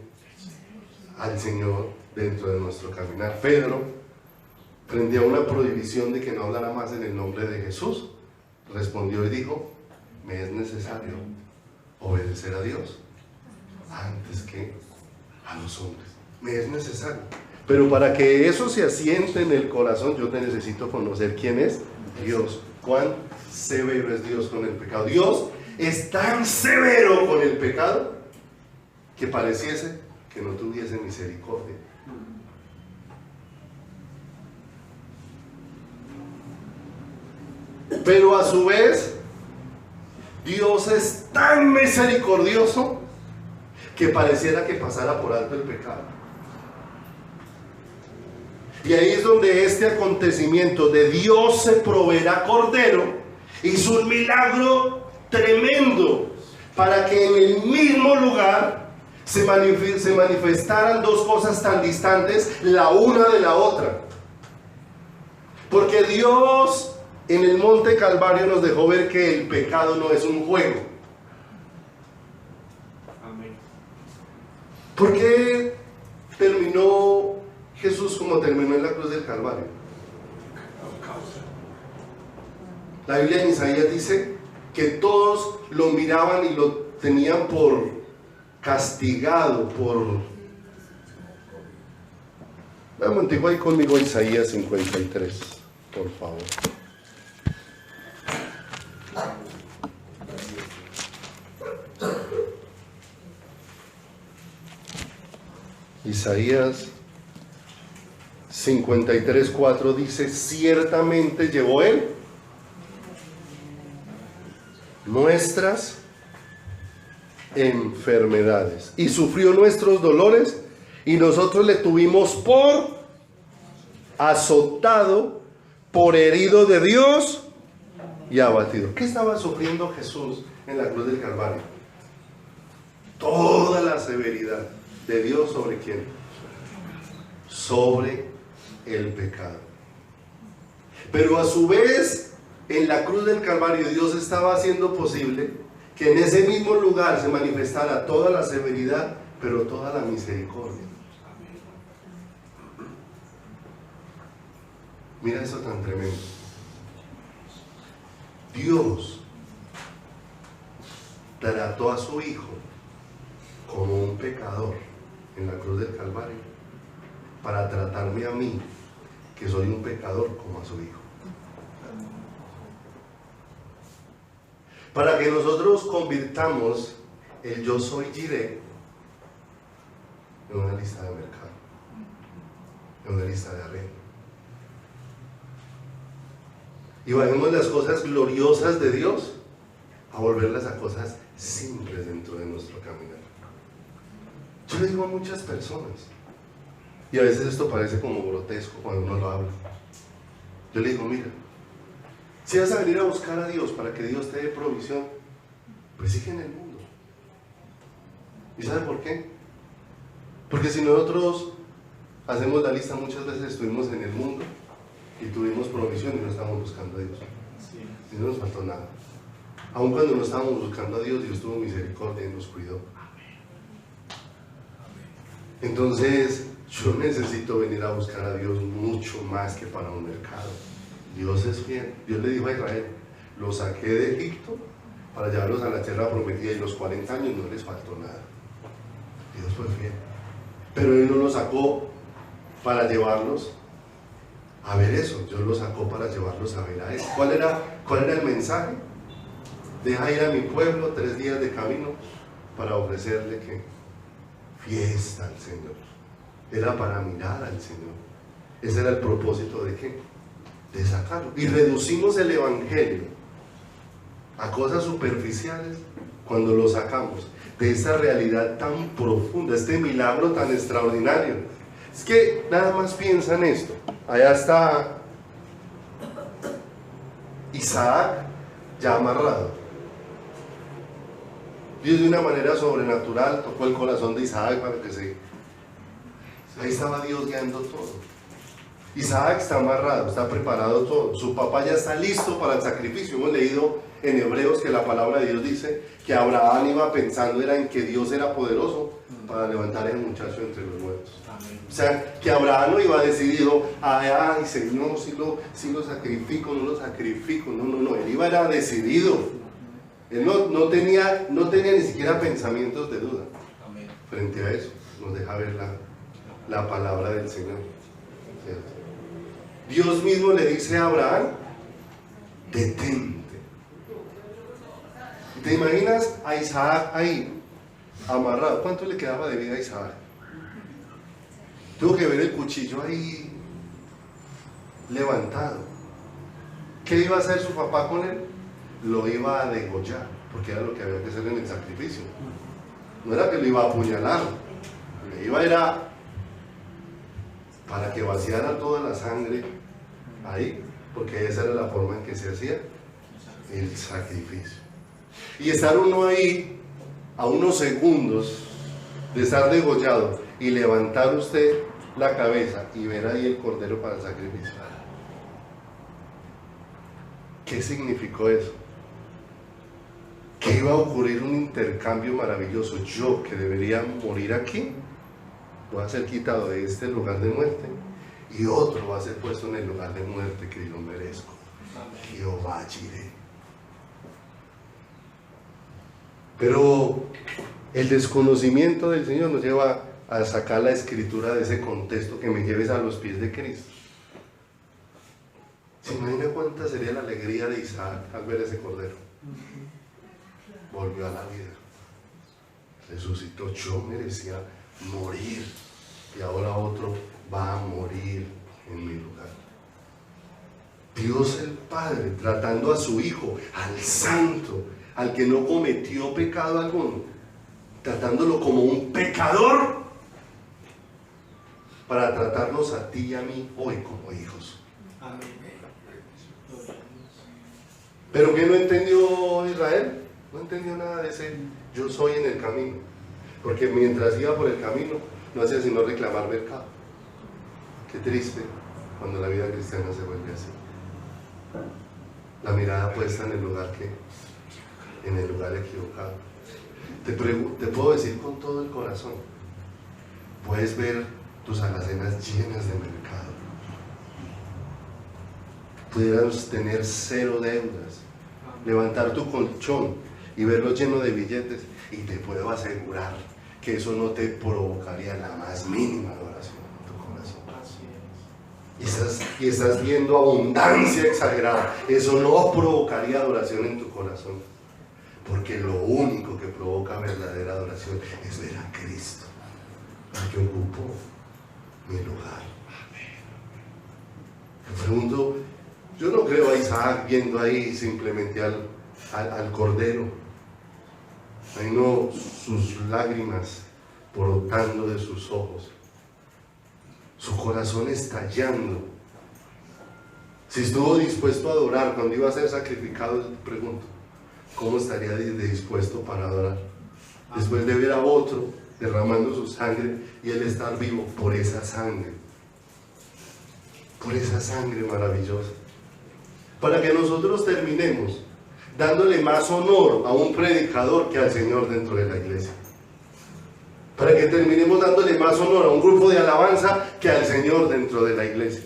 al Señor dentro de nuestro caminar. Pedro, frente a una prohibición de que no hablara más en el nombre de Jesús, respondió y dijo, me es necesario obedecer a Dios antes que a los hombres. Me es necesario. Pero para que eso se asiente en el corazón, yo te necesito conocer quién es Dios. Cuán severo es Dios con el pecado. Dios es tan severo con el pecado que pareciese que no tuviese misericordia. Pero a su vez, Dios es tan misericordioso que pareciera que pasara por alto el pecado. Y ahí es donde este acontecimiento de Dios se proveerá cordero hizo un milagro tremendo para que en el mismo lugar se manifestaran dos cosas tan distantes la una de la otra. Porque Dios en el monte Calvario nos dejó ver que el pecado no es un juego. Amén. ¿Por qué terminó Jesús como terminó en la cruz del Calvario? La Biblia en Isaías dice que todos lo miraban y lo tenían por castigado, por... Dame un tico ahí conmigo Isaías 53, por favor. Isaías 53:4 dice, ciertamente llevó él nuestras enfermedades y sufrió nuestros dolores, y nosotros le tuvimos por azotado, por herido de Dios y abatido. ¿Qué estaba sufriendo Jesús en la cruz del Calvario? Toda la severidad de Dios. ¿Sobre quién? Sobre el pecado. Pero a su vez, en la cruz del Calvario, Dios estaba haciendo posible que en ese mismo lugar se manifestara toda la severidad, pero toda la misericordia. Mira eso tan tremendo. Dios trató a su Hijo como un pecador en la cruz del Calvario, para tratarme a mí, que soy un pecador, como a su Hijo. Para que nosotros convirtamos el yo soy Jireh en una lista de mercado, en una lista de arreglo. Y bajemos las cosas gloriosas de Dios a volverlas a cosas simples dentro de nuestro caminar. Yo le digo a muchas personas, y a veces esto parece como grotesco cuando uno lo habla, yo le digo, mira, si vas a venir a buscar a Dios para que Dios te dé provisión, pues sigue en el mundo. ¿Y sabe por qué? Porque si nosotros hacemos la lista, muchas veces estuvimos en el mundo y tuvimos provisión y no estamos buscando a Dios, y no nos faltó nada. Aun cuando no estábamos buscando a Dios, Dios tuvo misericordia y nos cuidó. Entonces yo necesito venir a buscar a Dios mucho más que para un mercado. Dios es fiel. Dios le dijo a Israel, los saqué de Egipto para llevarlos a la tierra prometida, y los 40 años no les faltó nada. Dios fue fiel. Pero Él no los sacó para llevarlos a ver eso. Dios los sacó para llevarlos a ver a Él. ¿Cuál era el mensaje? Deja ir a mi pueblo 3 días de camino para ofrecerle ¿qué? Fiesta al Señor. Era para mirar al Señor. Ese era el propósito de ¿qué? De sacarlo. Y reducimos el evangelio a cosas superficiales cuando lo sacamos de esa realidad tan profunda, este milagro tan extraordinario. Es que nada más piensa en esto. Allá está Isaac ya amarrado. Dios de una manera sobrenatural tocó el corazón de Isaac para que se... Ahí estaba Dios guiando todo. Isaac está amarrado, está preparado todo. Su papá ya está listo para el sacrificio. Hemos leído en Hebreos que la palabra de Dios dice que Abraham iba pensando era en que Dios era poderoso para levantar a ese muchacho entre los muertos. O sea, que Abraham no iba decidido, ay Señor, si lo sacrifico, no lo sacrifico. No, él iba era decidido. Él no tenía ni siquiera pensamientos de duda. Frente a eso, nos deja ver la palabra del Señor. ¿Cierto? Dios mismo le dice a Abraham, detente. ¿Te imaginas a Isaac ahí, amarrado? ¿Cuánto le quedaba de vida a Isaac? Tuvo que ver el cuchillo ahí levantado. ¿Qué iba a hacer su papá con él? Lo iba a degollar, porque era lo que había que hacer en el sacrificio. No era que lo iba a apuñalar, le iba a ir para que vaciara toda la sangre ahí, porque esa era la forma en que se hacía el sacrificio. Y estar uno ahí a unos segundos de estar degollado y levantar usted la cabeza y ver ahí el cordero para el sacrificio. ¿Qué significó eso? Que iba a ocurrir un intercambio maravilloso. Yo, que debería morir aquí, voy a ser quitado de este lugar de muerte, y otro va a ser puesto en el lugar de muerte que yo merezco. Jehová Jireh. Pero el desconocimiento del Señor nos lleva a sacar la escritura de ese contexto, que me lleves a los pies de Cristo. ¿Se imagina cuánta sería la alegría de Isaac al ver ese cordero? Volvió a la vida, resucitó. Yo merecía morir y ahora otro va a morir en mi lugar. Dios el Padre tratando a su Hijo, al Santo, al que no cometió pecado alguno, tratándolo como un pecador, para tratarnos a ti y a mí hoy como hijos. ¿Pero qué no entendió Israel? No entendió nada de ese yo soy en el camino, porque mientras iba por el camino no hacía sino reclamar mercado. Qué triste cuando la vida cristiana se vuelve así, la mirada puesta en el lugar equivocado. Te puedo decir con todo el corazón, puedes ver tus alacenas llenas de mercado, pudieras tener 0 deudas, levantar tu colchón y verlo lleno de billetes, y te puedo asegurar que eso no te provocaría la más mínima adoración en tu corazón. Y estás viendo abundancia exagerada, eso no provocaría adoración en tu corazón, porque lo único que provoca verdadera adoración es ver a Cristo, al que ocupó mi lugar. Me pregunto, yo no creo a Isaac viendo ahí simplemente al cordero. Ahí no sus lágrimas brotando de sus ojos, su corazón estallando. Si estuvo dispuesto a adorar cuando iba a ser sacrificado, pregunto, ¿cómo estaría dispuesto para adorar? Después de ver a otro derramando su sangre y él estar vivo por esa sangre maravillosa, para que nosotros terminemos dándole más honor a un predicador que al Señor dentro de la iglesia, para que terminemos dándole más honor a un grupo de alabanza que al Señor dentro de la iglesia,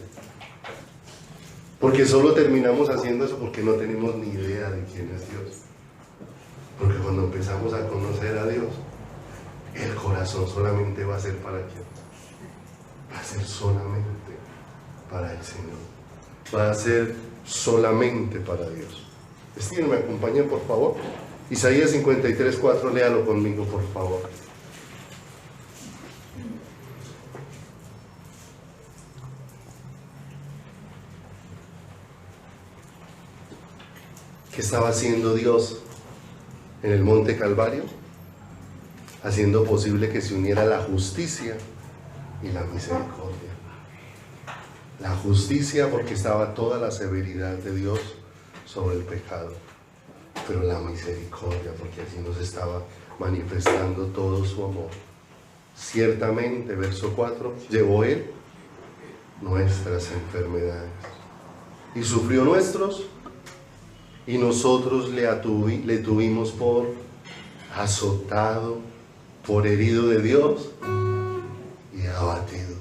porque solo terminamos haciendo eso porque no tenemos ni idea de quién es Dios. Porque cuando empezamos a conocer a Dios, el corazón solamente va a ser para quién, va a ser solamente para el Señor, va a ser solamente para Dios. Steven, ¿me acompañan por favor? Isaías 53:4, léalo conmigo por favor. ¿Qué estaba haciendo Dios en el monte Calvario? Haciendo posible que se uniera la justicia y la misericordia. La justicia porque estaba toda la severidad de Dios sobre el pecado, pero la misericordia porque allí nos estaba manifestando todo su amor. Ciertamente, verso 4, llevó Él nuestras enfermedades y sufrió nuestros, y nosotros le tuvimos por azotado, por herido de Dios y abatido.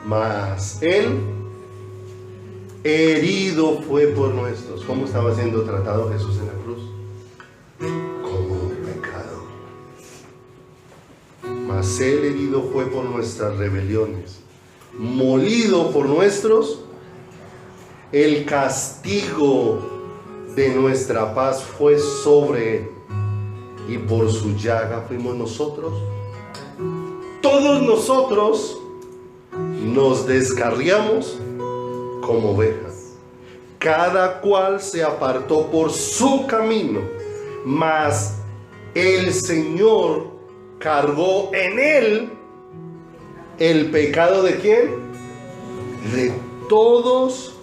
Mas Él herido fue por nuestros. ¿Cómo estaba siendo tratado Jesús en la cruz? Como un pecador. Mas Él herido fue por nuestras rebeliones, molido por nuestros. El castigo de nuestra paz fue sobre Él, y por su llaga fuimos nosotros. Todos nosotros nos descarriamos como ovejas, cada cual se apartó por su camino, mas el Señor cargó en Él el pecado ¿de quién? De todos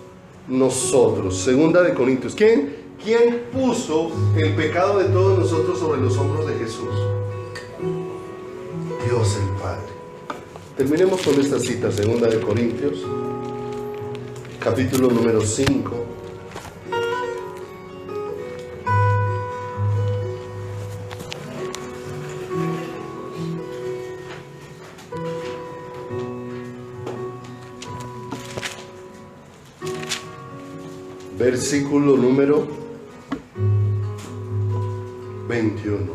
nosotros. Segunda de Corintios. ¿Quién puso el pecado de todos nosotros sobre los hombros de Jesús? Dios el Padre. Terminemos con esta cita, segunda de Corintios, capítulo número 5. Versículo número 21.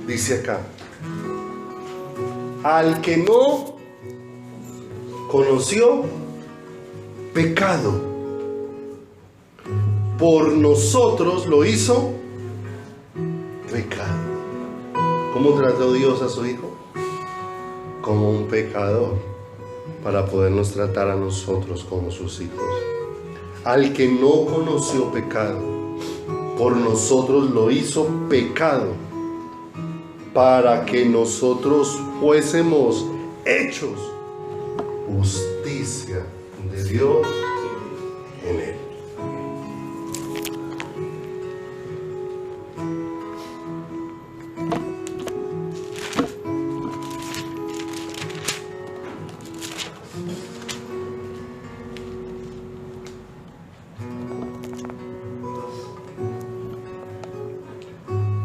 Dice acá: al que no conoció pecado, por nosotros lo hizo pecado. ¿Cómo trató Dios a su Hijo? como un pecador para podernos tratar a nosotros como sus hijos. Al que no conoció pecado, por nosotros lo hizo pecado, para que nosotros fuésemos hechos justicia de Dios en él.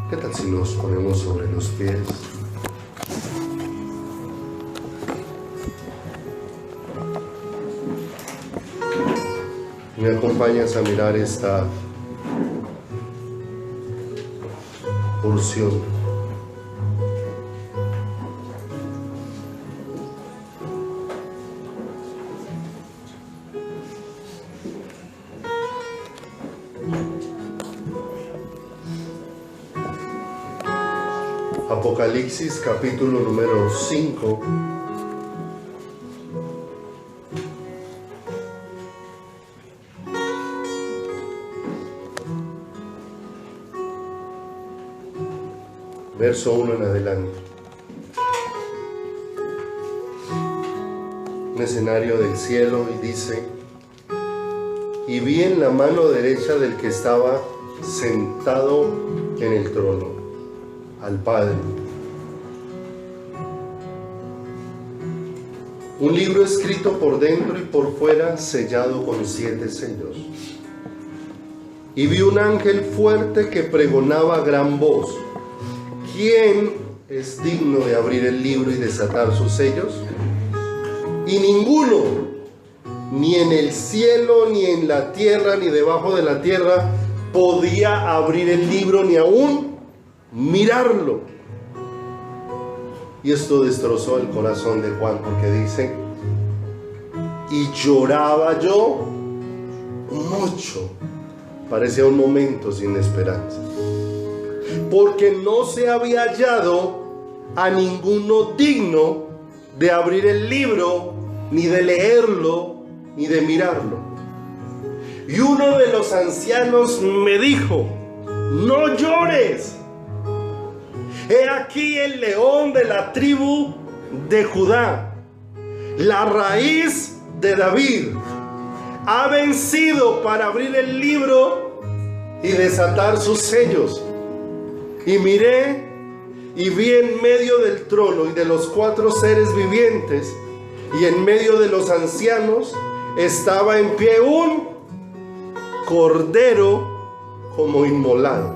¿Qué tal si nos ponemos sobre los pies? Me acompañas a mirar esta porción. Apocalipsis capítulo número 5. Verso 1 en adelante. Un escenario del cielo y dice: y vi en la mano derecha del que estaba sentado en el trono al Padre un libro escrito por dentro y por fuera, sellado con 7 sellos. Y vi un ángel fuerte que pregonaba a gran voz: ¿quién es digno de abrir el libro y desatar sus sellos? Y ninguno, ni en el cielo, ni en la tierra, ni debajo de la tierra, podía abrir el libro, ni aún mirarlo. Y esto destrozó el corazón de Juan, porque dice: y lloraba yo mucho. Parecía un momento sin esperanza, porque no se había hallado a ninguno digno de abrir el libro, ni de leerlo, ni de mirarlo. Y uno de los ancianos me dijo: no llores. He aquí el león de la tribu de Judá, la raíz de David, ha vencido para abrir el libro y desatar sus sellos. Y miré y vi en medio del trono y de los 4 seres vivientes y en medio de los ancianos estaba en pie un cordero como inmolado,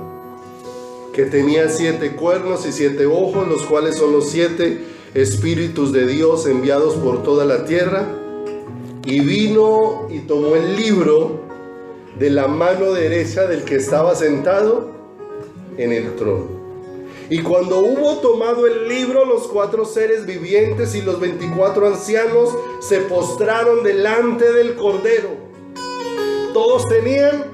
que tenía 7 cuernos y 7 ojos, los cuales son los 7 espíritus de Dios enviados por toda la tierra. Y vino y tomó el libro de la mano derecha del que estaba sentado en el trono. Y cuando hubo tomado el libro, los 4 seres vivientes y los 24 ancianos se postraron delante del cordero. Todos tenían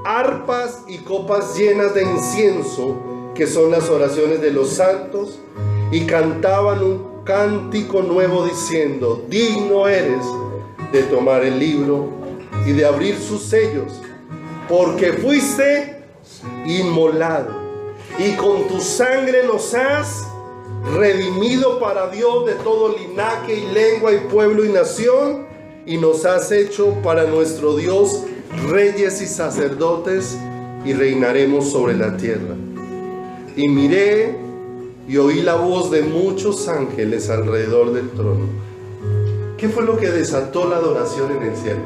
arpas y copas llenas de incienso, que son las oraciones de los santos, y cantaban un cántico nuevo diciendo: digno eres de tomar el libro y de abrir sus sellos, porque fuiste inmolado, y con tu sangre nos has redimido para Dios de todo linaje y lengua y pueblo y nación, y nos has hecho para nuestro Dios reyes y sacerdotes, y reinaremos sobre la tierra. Y miré y oí la voz de muchos ángeles alrededor del trono. ¿Qué fue lo que desató la adoración en el cielo?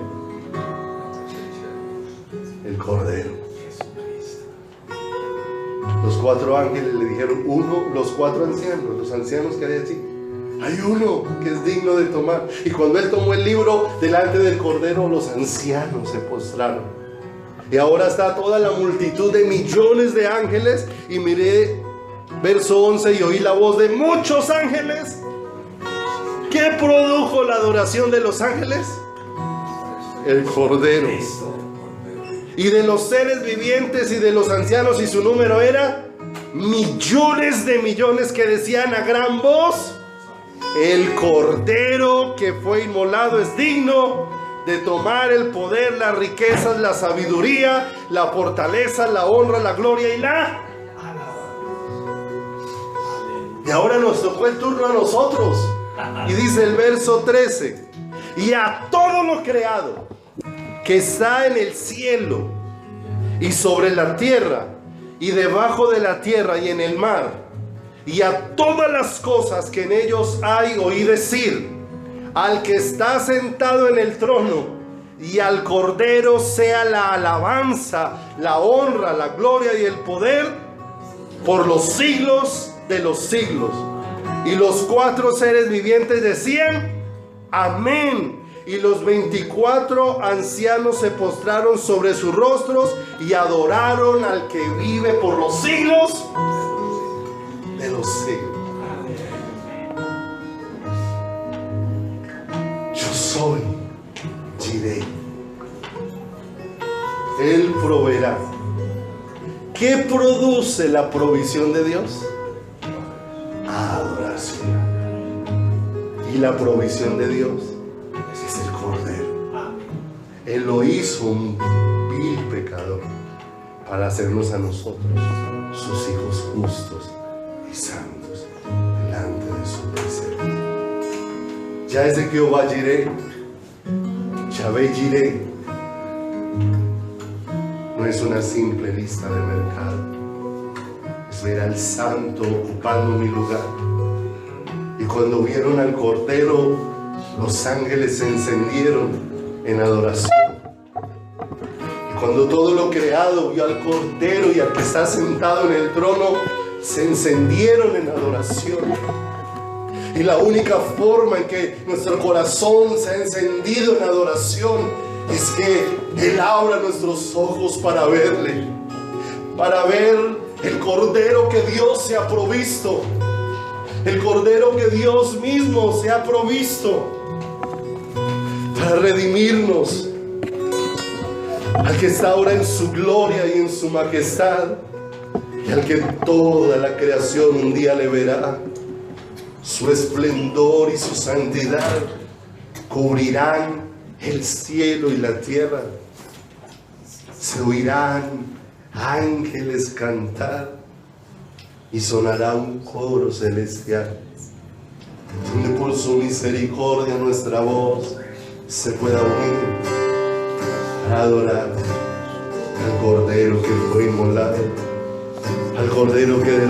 El Cordero. Los 4 ángeles le dijeron, los 4 ancianos, los ancianos que hay allí: hay uno que es digno de tomar. Y cuando él tomó el libro delante del Cordero, los ancianos se postraron. Y ahora está toda la multitud de millones de ángeles. Y miré, verso 11, y oí la voz de muchos ángeles. ¿Qué produjo la adoración de los ángeles? El Cordero. Y de los seres vivientes y de los ancianos, y su número era millones de millones, que decían a gran voz: el Cordero que fue inmolado es digno de tomar el poder, las riquezas, la sabiduría, la fortaleza, la honra, la gloria y la... Y ahora nos tocó el turno a nosotros. Y dice el verso 13: y a todo lo creado que está en el cielo y sobre la tierra y debajo de la tierra y en el mar, y a todas las cosas que en ellos hay, oí decir: al que está sentado en el trono y al Cordero sea la alabanza, la honra, la gloria y el poder por los siglos de los siglos. Y los 4 seres vivientes decían: amén. Y los 24 ancianos se postraron sobre sus rostros y adoraron al que vive por los siglos de los siglos. Yo soy Jireh. Él proveerá. ¿Qué produce la provisión de Dios? Adoración. Y la provisión de Dios es el Cordero. Él lo hizo un vil pecador para hacernos a nosotros sus hijos justos y santos delante de su presencia. Ya es de Jehová Jireh, Yahvé Jireh. No es una simple lista de mercado, es ver al Santo ocupando mi lugar. Y cuando vieron al Cordero, los ángeles se encendieron en adoración. Y cuando todo lo creado vio al Cordero y al que está sentado en el trono, se encendieron en adoración. Y la única forma en que nuestro corazón se ha encendido en adoración es que Él abra nuestros ojos para verle, para ver el Cordero que Dios se ha provisto, el Cordero que Dios mismo se ha provisto para redimirnos, al que está ahora en su gloria y en su majestad, y al que toda la creación un día le verá. Su esplendor y su santidad cubrirán el cielo y la tierra. Se oirán ángeles cantar y sonará un coro celestial, donde por su misericordia nuestra voz se pueda unir para adorar al Cordero que fue inmolado, al Cordero que